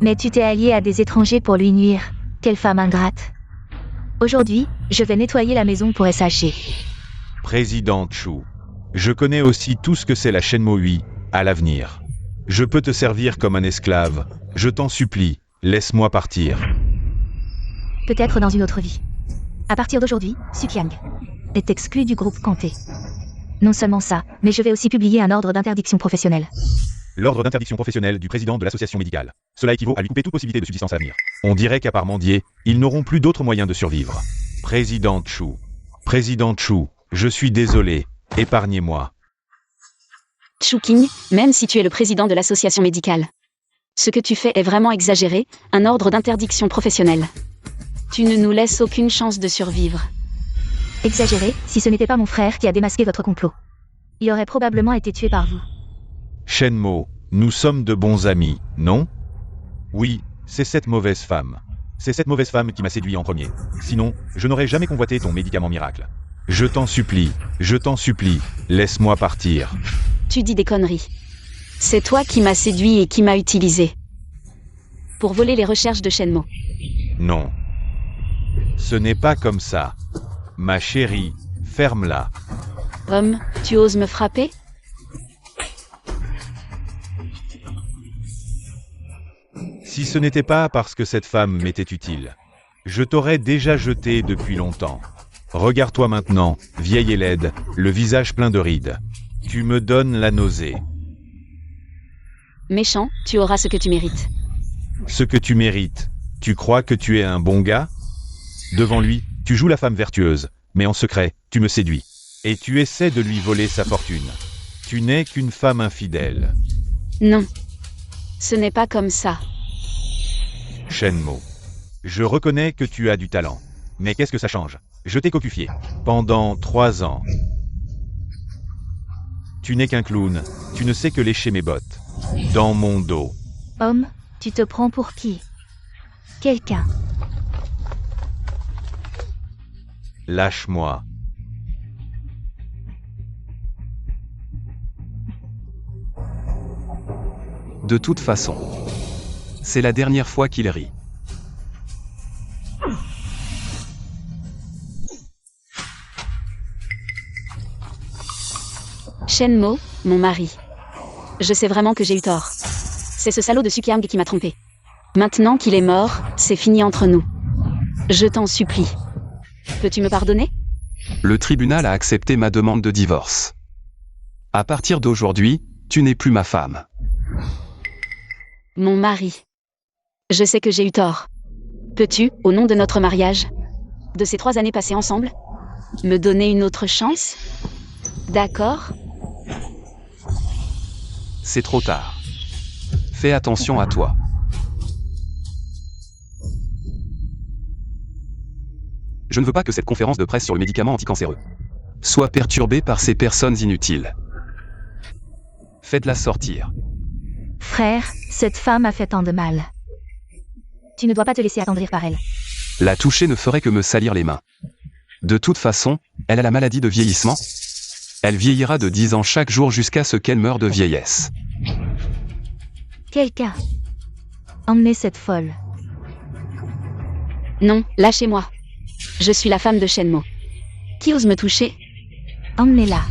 Mais tu t'es allié à des étrangers pour lui nuire. Quelle femme ingrate. Aujourd'hui, je vais nettoyer la maison pour SHG. Président Chu. Je connais aussi tout ce que c'est la Shenmo 8, à l'avenir. Je peux te servir comme un esclave. Je t'en supplie, laisse-moi partir. Peut-être dans une autre vie. À partir d'aujourd'hui, Sukyang est exclu du groupe Kanté. Non seulement ça, mais je vais aussi publier un ordre d'interdiction professionnelle. L'ordre d'interdiction professionnelle du président de l'association médicale. Cela équivaut à lui couper toute possibilité de subsistance à venir. On dirait qu'à part mendier, ils n'auront plus d'autres moyens de survivre. Président Chu. Président Chu, je suis désolé. Épargnez-moi. Chu King, même si tu es le président de l'association médicale. Ce que tu fais est vraiment exagéré, un ordre d'interdiction professionnelle. Tu ne nous laisses aucune chance de survivre. Exagéré, si ce n'était pas mon frère qui a démasqué votre complot. Il aurait probablement été tué par vous. Shenmo, nous sommes de bons amis, non? Oui, c'est cette mauvaise femme. C'est cette mauvaise femme qui m'a séduit en premier. Sinon, je n'aurais jamais convoité ton médicament miracle. Je t'en supplie, laisse-moi partir. Tu dis des conneries. C'est toi qui m'as séduit et qui m'as utilisé. Pour voler les recherches de Shenmo. Non. Ce n'est pas comme ça. Ma chérie, ferme-la. Homme, tu oses me frapper? Si ce n'était pas parce que cette femme m'était utile, je t'aurais déjà jeté depuis longtemps. Regarde-toi maintenant, vieille et laide, le visage plein de rides. Tu me donnes la nausée. Méchant, tu auras ce que tu mérites. Ce que tu mérites. Tu crois que tu es un bon gars? Devant lui, tu joues la femme vertueuse, mais en secret, tu me séduis. Et tu essaies de lui voler sa fortune. Tu n'es qu'une femme infidèle. Non. Ce n'est pas comme ça. Shenmo. Je reconnais que tu as du talent. Mais qu'est-ce que ça change? Je t'ai cocufié. Pendant 3 ans. Tu n'es qu'un clown. Tu ne sais que lécher mes bottes. Dans mon dos. Homme, tu te prends pour qui? Quelqu'un. Lâche-moi. De toute façon, c'est la dernière fois qu'il rit. Shenmo, mon mari. Je sais vraiment que j'ai eu tort. C'est ce salaud de Sukyang qui m'a trompé. Maintenant qu'il est mort, c'est fini entre nous. Je t'en supplie. Peux-tu me pardonner? Le tribunal a accepté ma demande de divorce. À partir d'aujourd'hui, tu n'es plus ma femme. Mon mari. Je sais que j'ai eu tort. Peux-tu, au nom de notre mariage, de ces 3 années passées ensemble, me donner une autre chance? D'accord? C'est trop tard. Fais attention à toi. Je ne veux pas que cette conférence de presse sur le médicament anticancéreux soit perturbée par ces personnes inutiles. Faites-la sortir. Frère, cette femme a fait tant de mal. Tu ne dois pas te laisser attendrir par elle. La toucher ne ferait que me salir les mains. De toute façon, elle a la maladie de vieillissement. Elle vieillira de 10 ans chaque jour jusqu'à ce qu'elle meure de vieillesse. Quelqu'un. Emmenez cette folle. Non, lâchez-moi. Je suis la femme de Shenmo. Qui ose me toucher? Emmenez-la.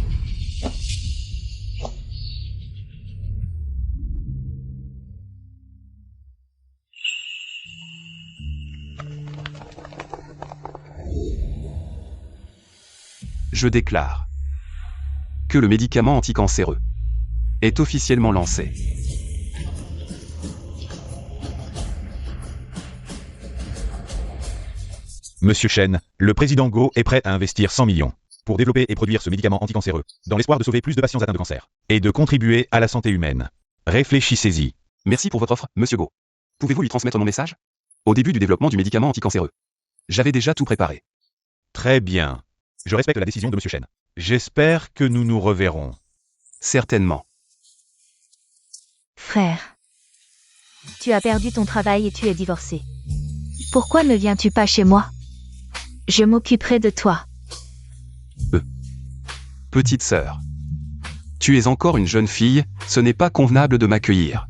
Je déclare que le médicament anticancéreux est officiellement lancé. Monsieur Shen, le président Go est prêt à investir 100 millions pour développer et produire ce médicament anticancéreux, dans l'espoir de sauver plus de patients atteints de cancer, et de contribuer à la santé humaine. Réfléchissez-y. Merci pour votre offre, Monsieur Go. Pouvez-vous lui transmettre mon message? Au début du développement du médicament anticancéreux, j'avais déjà tout préparé. Très bien. Je respecte la décision de Monsieur Shen. J'espère que nous nous reverrons. Certainement. Frère. Tu as perdu ton travail et tu es divorcé. Pourquoi ne viens-tu pas chez moi? Je m'occuperai de toi. Petite sœur. Tu es encore une jeune fille, ce n'est pas convenable de m'accueillir.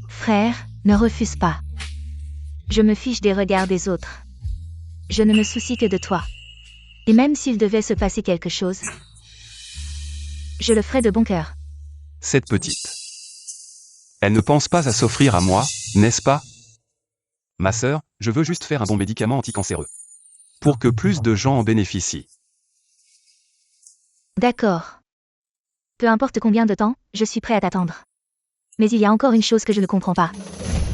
Frère, ne refuse pas. Je me fiche des regards des autres. Je ne me soucie que de toi. Et même s'il devait se passer quelque chose, je le ferai de bon cœur. Cette petite. Elle ne pense pas à s'offrir à moi, n'est-ce pas? Ma sœur, je veux juste faire un bon médicament anticancéreux. Pour que plus de gens en bénéficient. D'accord. Peu importe combien de temps, je suis prêt à t'attendre. Mais il y a encore une chose que je ne comprends pas.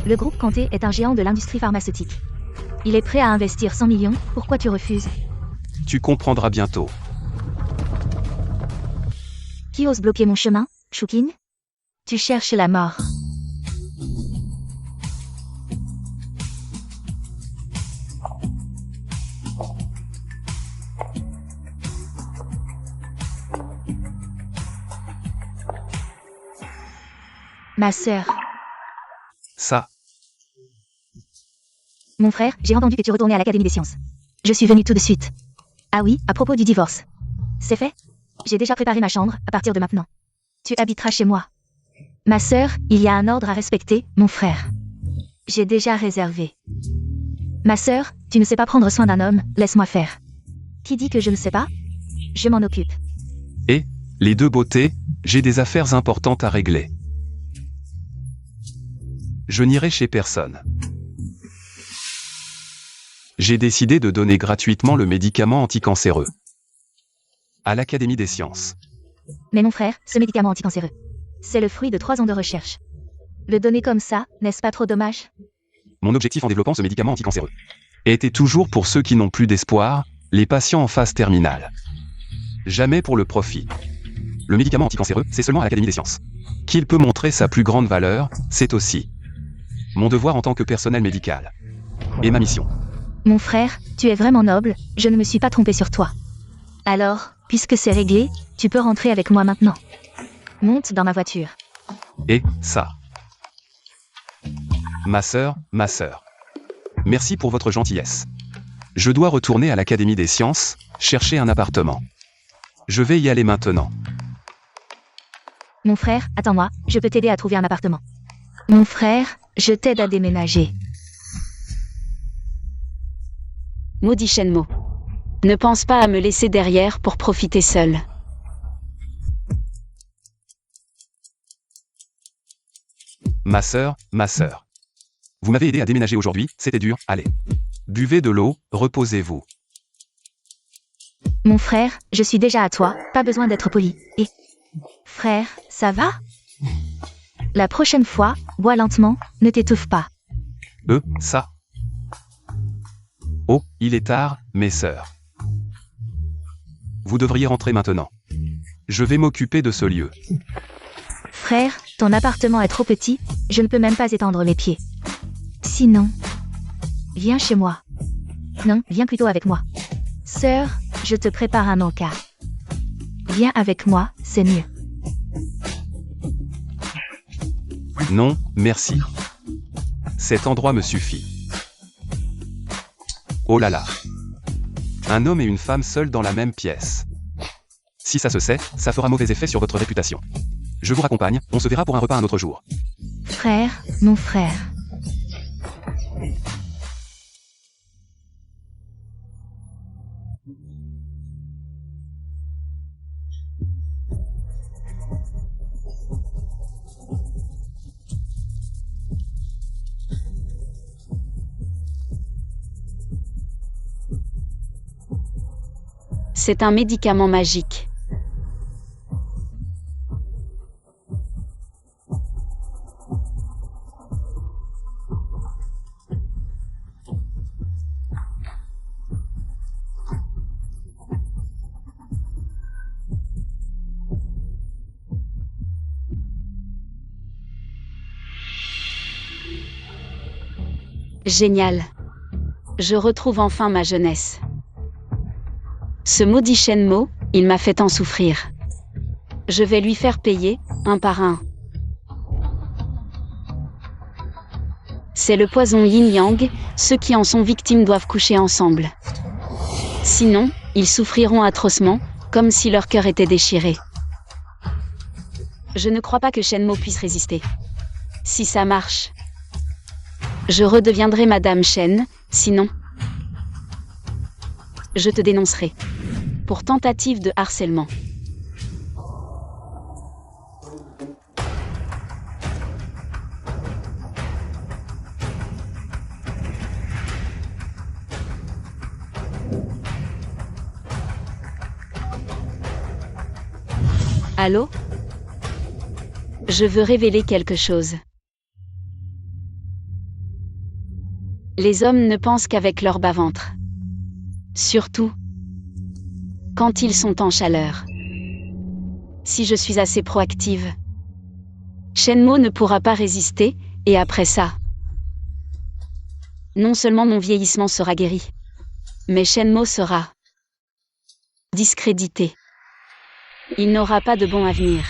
Le groupe Kanté est un géant de l'industrie pharmaceutique. Il est prêt à investir 100 millions, pourquoi tu refuses? Tu comprendras bientôt. Qui ose bloquer mon chemin, Choukin? Tu cherches la mort. Ma sœur. Ça, Mon frère, j'ai entendu que tu retournais à l'Académie des sciences. Je suis venue tout de suite. Ah oui, à propos du divorce. C'est fait? J'ai déjà préparé ma chambre, à partir de maintenant. Tu habiteras chez moi. Ma sœur, il y a un ordre à respecter, mon frère. J'ai déjà réservé. Ma sœur, tu ne sais pas prendre soin d'un homme, laisse-moi faire. Qui dit que je ne sais pas? Je m'en occupe. et, les deux beautés, j'ai des affaires importantes à régler. Je n'irai chez personne. J'ai décidé de donner gratuitement le médicament anticancéreux. À l'Académie des sciences. Mais mon frère, ce médicament anticancéreux, c'est le fruit de 3 ans de recherche. Le donner comme ça, n'est-ce pas trop dommage? Mon objectif en développant ce médicament anticancéreux était toujours pour ceux qui n'ont plus d'espoir, les patients en phase terminale. Jamais pour le profit. Le médicament anticancéreux, c'est seulement à l'Académie des sciences qu'il peut montrer sa plus grande valeur, c'est aussi mon devoir en tant que personnel médical. Et ma mission. Mon frère, tu es vraiment noble, je ne me suis pas trompé sur toi. Alors, puisque c'est réglé, tu peux rentrer avec moi maintenant. Monte dans ma voiture. Et ça. Ma sœur. Merci pour votre gentillesse. Je dois retourner à l'Académie des sciences, chercher un appartement. Je vais y aller maintenant. Mon frère, attends-moi, je peux t'aider à trouver un appartement. Mon frère, je t'aide à déménager. Maudit Shenmue. Ne pense pas à me laisser derrière pour profiter seul. Ma sœur. Vous m'avez aidé à déménager aujourd'hui, c'était dur, allez. Buvez de l'eau, reposez-vous. Mon frère, je suis déjà à toi, pas besoin d'être poli. Et... Frère, ça va? La prochaine fois, bois lentement, ne t'étouffe pas. Ça. Oh, il est tard, mes sœurs. Vous devriez rentrer maintenant. Je vais m'occuper de ce lieu. Frère, ton appartement est trop petit, je ne peux même pas étendre mes pieds. Sinon, viens chez moi. Non, viens plutôt avec moi. Sœur, je te prépare un encas. Viens avec moi, c'est mieux. Non, merci. Cet endroit me suffit. Oh là là. Un homme et une femme seuls dans la même pièce. Si ça se sait, ça fera mauvais effet sur votre réputation. Je vous raccompagne, on se verra pour un repas un autre jour. Frère, mon frère. C'est un médicament magique. Génial. Je retrouve enfin ma jeunesse. Ce maudit Shenmue, il m'a fait tant souffrir. Je vais lui faire payer, un par un. C'est le poison yin-yang, ceux qui en sont victimes doivent coucher ensemble. Sinon, ils souffriront atrocement, comme si leur cœur était déchiré. Je ne crois pas que Shenmue puisse résister. Si ça marche, je redeviendrai Madame Shen, sinon, je te dénoncerai. Pour tentative de harcèlement. Allô? Je veux révéler quelque chose. Les hommes ne pensent qu'avec leur bas-ventre. Surtout quand ils sont en chaleur. Si je suis assez proactive, Shenmue ne pourra pas résister, et après ça, non seulement mon vieillissement sera guéri, mais Shenmue sera discrédité. Il n'aura pas de bon avenir.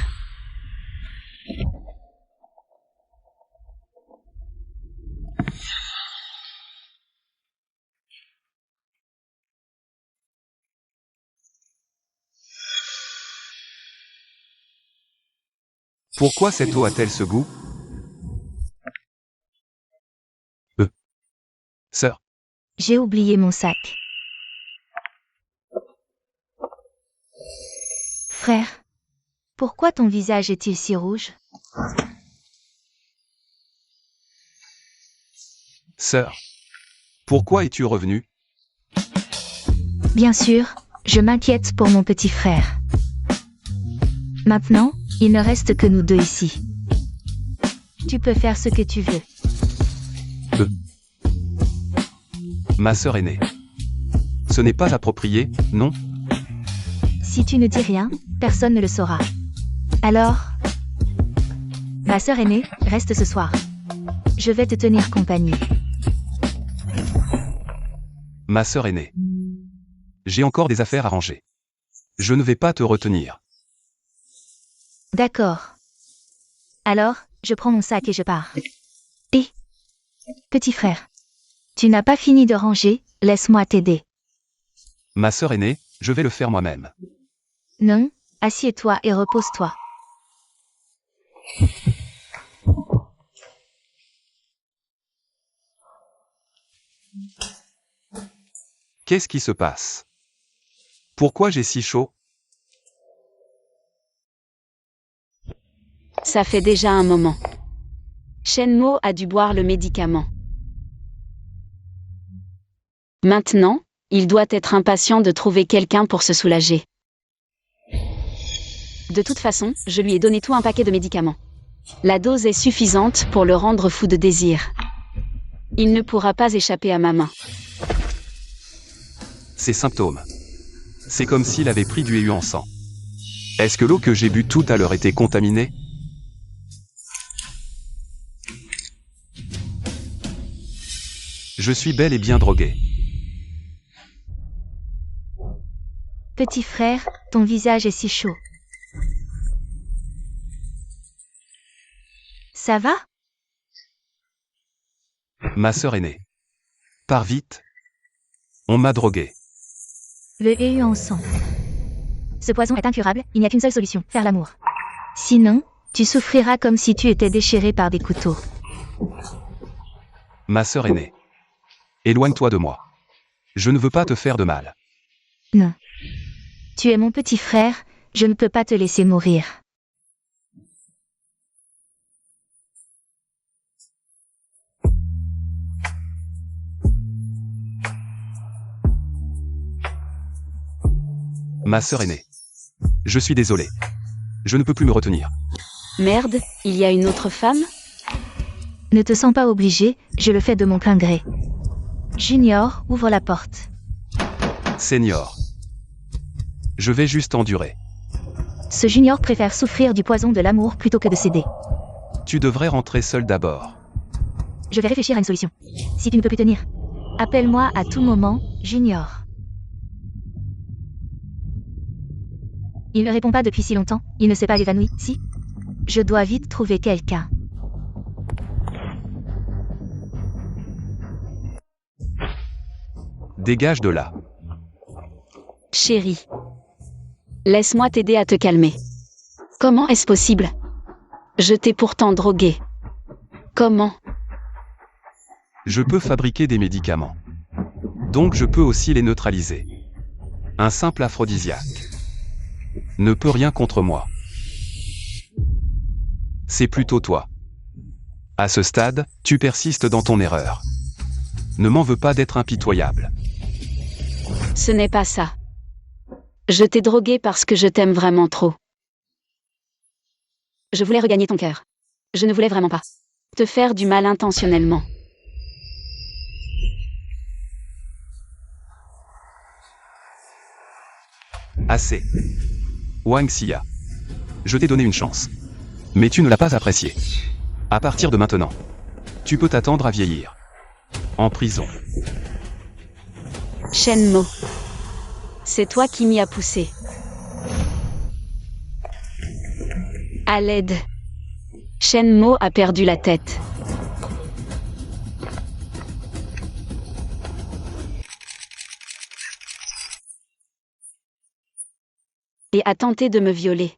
Pourquoi cette eau a-t-elle ce goût? Sœur, J'ai oublié mon sac. Frère, pourquoi ton visage est-il si rouge? sœur, pourquoi es-tu revenue? Bien sûr, je m'inquiète pour mon petit frère. Maintenant, il ne reste que nous deux ici. Tu peux faire ce que tu veux. Ma sœur aînée. Ce n'est pas approprié, non? Si tu ne dis rien, personne ne le saura. Alors, ma sœur aînée, reste ce soir. Je vais te tenir compagnie. Ma sœur aînée. J'ai encore des affaires à ranger. Je ne vais pas te retenir. D'accord. Alors, je prends mon sac et je pars. Et, petit frère, tu n'as pas fini de ranger, laisse-moi t'aider. Ma sœur aînée, je vais le faire moi-même. Non, assieds-toi et repose-toi. Qu'est-ce qui se passe? Pourquoi j'ai si chaud? Ça fait déjà un moment. Shenmue a dû boire le médicament. Maintenant, il doit être impatient de trouver quelqu'un pour se soulager. De toute façon, je lui ai donné tout un paquet de médicaments. La dose est suffisante pour le rendre fou de désir. Il ne pourra pas échapper à ma main. Ces symptômes. C'est comme s'il avait pris du EU en sang. Est-ce que l'eau que j'ai bu tout à l'heure était contaminée? Je suis bel et bien drogué. Petit frère, ton visage est si chaud. Ça va? Ma sœur aînée. Pars vite. On m'a drogué. Le EU en sang. Ce poison est incurable, il n'y a qu'une seule solution, faire l'amour. Sinon, tu souffriras comme si tu étais déchiré par des couteaux. Ma sœur aînée. Éloigne-toi de moi. Je ne veux pas te faire de mal. Non. Tu es mon petit frère, je ne peux pas te laisser mourir. Ma sœur aînée. Je suis désolé. Je ne peux plus me retenir. Merde, il y a une autre femme? Ne te sens pas obligé, je le fais de mon plein gré. Junior, ouvre la porte. Seigneur. Je vais juste endurer. Ce Junior préfère souffrir du poison de l'amour plutôt que de céder. Tu devrais rentrer seul d'abord. Je vais réfléchir à une solution. Si tu ne peux plus tenir, appelle-moi à tout moment, Junior. Il ne répond pas depuis si longtemps, il ne s'est pas évanoui, si? Je dois vite trouver quelqu'un. Dégage de là. Chérie. Laisse-moi t'aider à te calmer. Comment est-ce possible? Je t'ai pourtant drogué. Comment? Je peux fabriquer des médicaments. Donc je peux aussi les neutraliser. Un simple aphrodisiaque ne peut rien contre moi. C'est plutôt toi. À ce stade, tu persistes dans ton erreur. Ne m'en veux pas d'être impitoyable. Ce n'est pas ça. Je t'ai drogué parce que je t'aime vraiment trop. Je voulais regagner ton cœur. Je ne voulais vraiment pas te faire du mal intentionnellement. Assez. Wang Xia. Je t'ai donné une chance. Mais tu ne l'as pas appréciée. À partir de maintenant, tu peux t'attendre à vieillir. En prison. Shenmo. C'est toi qui m'y as poussé. À l'aide. Shenmo a perdu la tête. Et a tenté de me violer.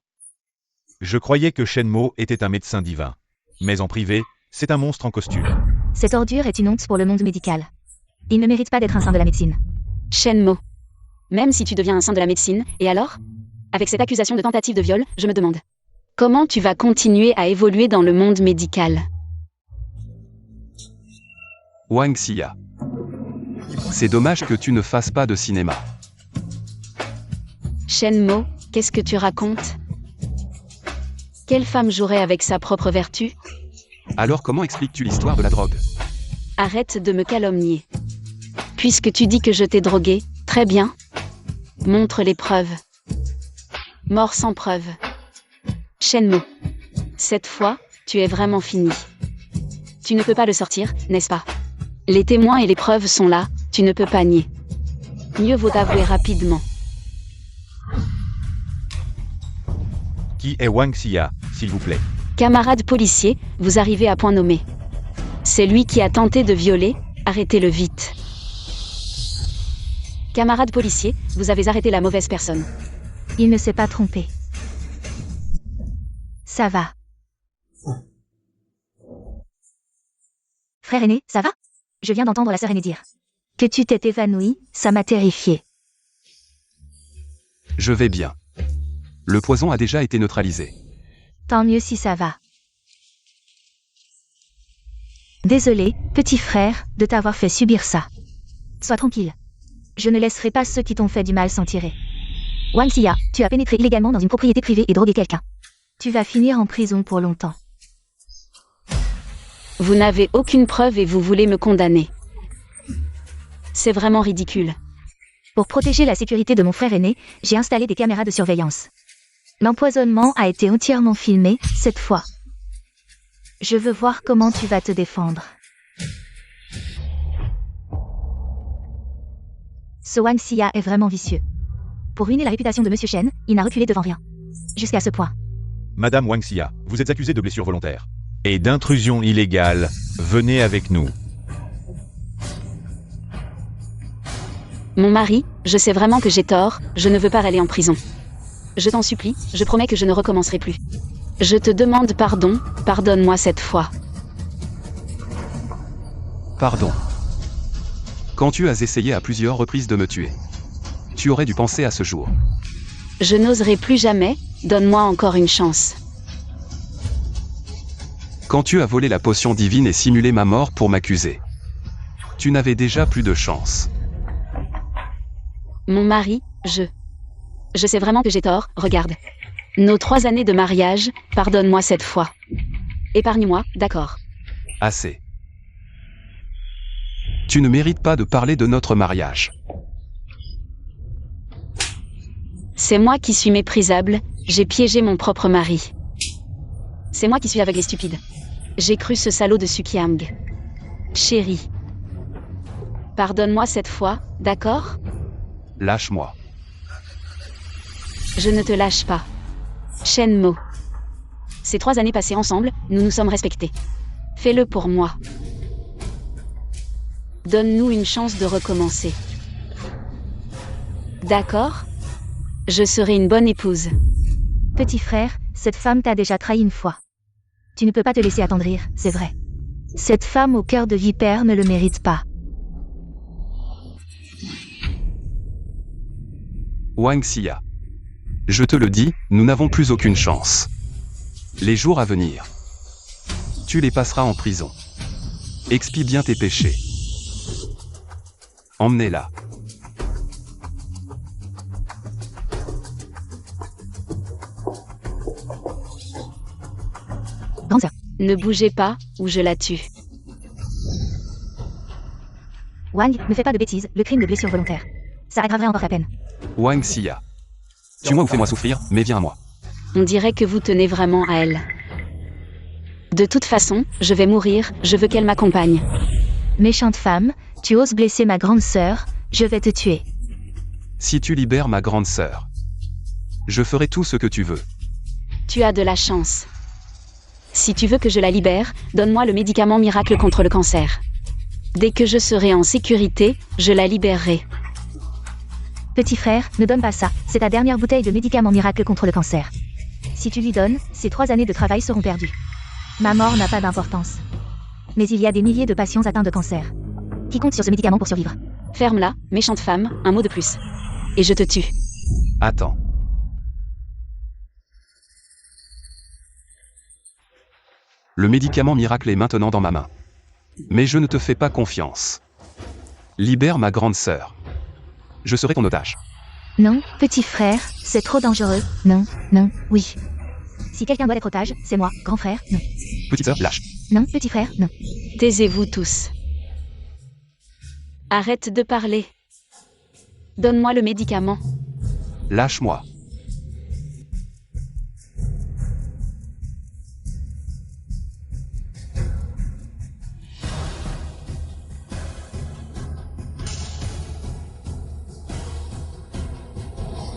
Je croyais que Shenmo était un médecin divin. Mais en privé, c'est un monstre en costume. Cette ordure est une honte pour le monde médical. Il ne mérite pas d'être un saint de la médecine. Shenmo. Même si tu deviens un saint de la médecine, et alors? Avec cette accusation de tentative de viol, je me demande. Comment tu vas continuer à évoluer dans le monde médical? Wang Xia. C'est dommage que tu ne fasses pas de cinéma. Shenmo, qu'est-ce que tu racontes? Quelle femme jouerait avec sa propre vertu? Alors comment expliques-tu l'histoire de la drogue? Arrête de me calomnier. Puisque tu dis que je t'ai drogué, très bien. Montre les preuves. Mort sans preuve. Shenmo. Cette fois, tu es vraiment fini. Tu ne peux pas le sortir, n'est-ce pas? Les témoins et les preuves sont là, tu ne peux pas nier. Mieux vaut avouer rapidement. Qui est Wang Xia, s'il vous plaît? Camarade policier, vous arrivez à point nommé. C'est lui qui a tenté de violer, arrêtez-le vite. Camarade policier, vous avez arrêté la mauvaise personne. Il ne s'est pas trompé. Ça va. Frère aîné, ça va? Je viens d'entendre la sœur aînée dire que tu t'es évanoui, ça m'a terrifié. Je vais bien. Le poison a déjà été neutralisé. Tant mieux si ça va. Désolé, petit frère, de t'avoir fait subir ça. Sois tranquille. Je ne laisserai pas ceux qui t'ont fait du mal s'en tirer. Wang Xia, tu as pénétré illégalement dans une propriété privée et drogué quelqu'un. Tu vas finir en prison pour longtemps. Vous n'avez aucune preuve et vous voulez me condamner. C'est vraiment ridicule. Pour protéger la sécurité de mon frère aîné, j'ai installé des caméras de surveillance. L'empoisonnement a été entièrement filmé, cette fois. Je veux voir comment tu vas te défendre. Ce Wang Xia est vraiment vicieux. Pour ruiner la réputation de Monsieur Shen, il n'a reculé devant rien. Jusqu'à ce point. Madame Wang Xia, vous êtes accusée de blessure volontaire. Et d'intrusion illégale, venez avec nous. Mon mari, je sais vraiment que j'ai tort, je ne veux pas aller en prison. Je t'en supplie, je promets que je ne recommencerai plus. Je te demande pardon, pardonne-moi cette fois. Pardon. Quand tu as essayé à plusieurs reprises de me tuer, tu aurais dû penser à ce jour. Je n'oserai plus jamais, donne-moi encore une chance. Quand tu as volé la potion divine et simulé ma mort pour m'accuser, tu n'avais déjà plus de chance. Mon mari, Je sais vraiment que j'ai tort, regarde. Nos 3 années de mariage, pardonne-moi cette fois. Épargne-moi, d'accord. Assez. Tu ne mérites pas de parler de notre mariage. C'est moi qui suis méprisable, j'ai piégé mon propre mari. C'est moi qui suis aveugle et stupide. J'ai cru ce salaud de Sukiang. Chérie. Pardonne-moi cette fois, d'accord? Lâche-moi. Je ne te lâche pas. Shenmo. Ces 3 années passées ensemble, nous nous sommes respectés. Fais-le pour moi. Donne-nous une chance de recommencer. D'accord? Je serai une bonne épouse. Petit frère, cette femme t'a déjà trahi une fois. Tu ne peux pas te laisser attendrir, c'est vrai. Cette femme au cœur de vipère ne le mérite pas. Wang Xia. Je te le dis, nous n'avons plus aucune chance. Les jours à venir, tu les passeras en prison. Expie bien tes péchés. Emmenez-la. Ne bougez pas, ou je la tue. Wang, ne fais pas de bêtises, le crime de blessure volontaire. Ça aggraverait encore la peine. Wang Xia. Tue-moi ou fais-moi souffrir, mais viens à moi. On dirait que vous tenez vraiment à elle. De toute façon, je vais mourir, je veux qu'elle m'accompagne. Méchante femme, tu oses blesser ma grande sœur, je vais te tuer. Si tu libères ma grande sœur, je ferai tout ce que tu veux. Tu as de la chance. Si tu veux que je la libère, donne-moi le médicament miracle contre le cancer. Dès que je serai en sécurité, je la libérerai. Petit frère, ne donne pas ça, c'est ta dernière bouteille de médicament miracle contre le cancer. Si tu lui donnes, ces 3 années de travail seront perdues. Ma mort n'a pas d'importance. Mais il y a des milliers de patients atteints de cancer, qui comptent sur ce médicament pour survivre. Ferme-la, méchante femme, un mot de plus. Et je te tue. Attends. Le médicament miracle est maintenant dans ma main. Mais je ne te fais pas confiance. Libère ma grande sœur. Je serai ton otage. Non, petit frère, c'est trop dangereux. Non, non, oui. Si quelqu'un doit être otage, c'est moi, grand frère, non. Petite sœur, lâche. Non, petit frère, non. Taisez-vous tous. Arrête de parler. Donne-moi le médicament. Lâche-moi.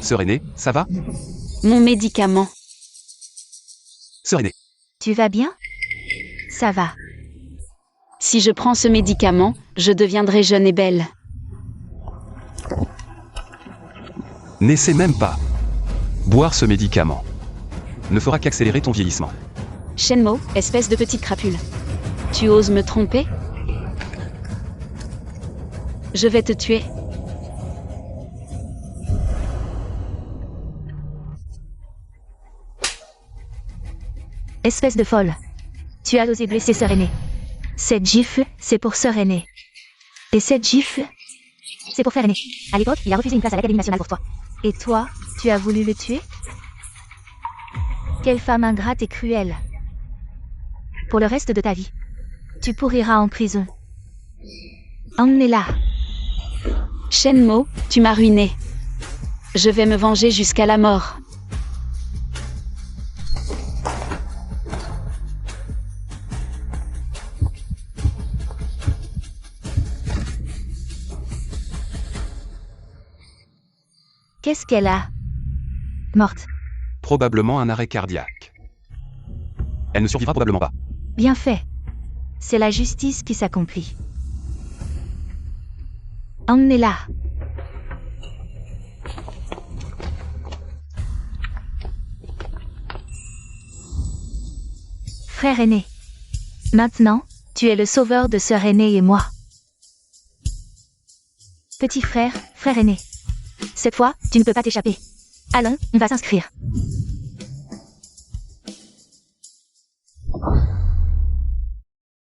Sœur aînée, ça va? Mon médicament. Sœur aînée. Tu vas bien? Ça va. Si je prends ce médicament, je deviendrai jeune et belle. N'essaie même pas. Boire ce médicament ne fera qu'accélérer ton vieillissement. Shenmue, espèce de petite crapule. Tu oses me tromper? Je vais te tuer. Espèce de folle. Tu as osé blesser sœur aînée. Cette gifle, c'est pour sœur aînée. Et cette gifle, c'est pour frère aîné. À l'époque, il a refusé une place à l'Académie nationale pour toi. Et toi, tu as voulu le tuer? Quelle femme ingrate et cruelle. Pour le reste de ta vie, tu pourriras en prison. Emmenez-la. Shenmue, tu m'as ruiné. Je vais me venger jusqu'à la mort. Qu'est-ce qu'elle a? Morte. Probablement un arrêt cardiaque. Elle ne survivra probablement pas. Bien fait. C'est la justice qui s'accomplit. Emmenez-la. Frère aîné. Maintenant, tu es le sauveur de sœur aînée et moi. Petit frère, frère aîné. Cette fois, tu ne peux pas t'échapper. Allons, on va s'inscrire.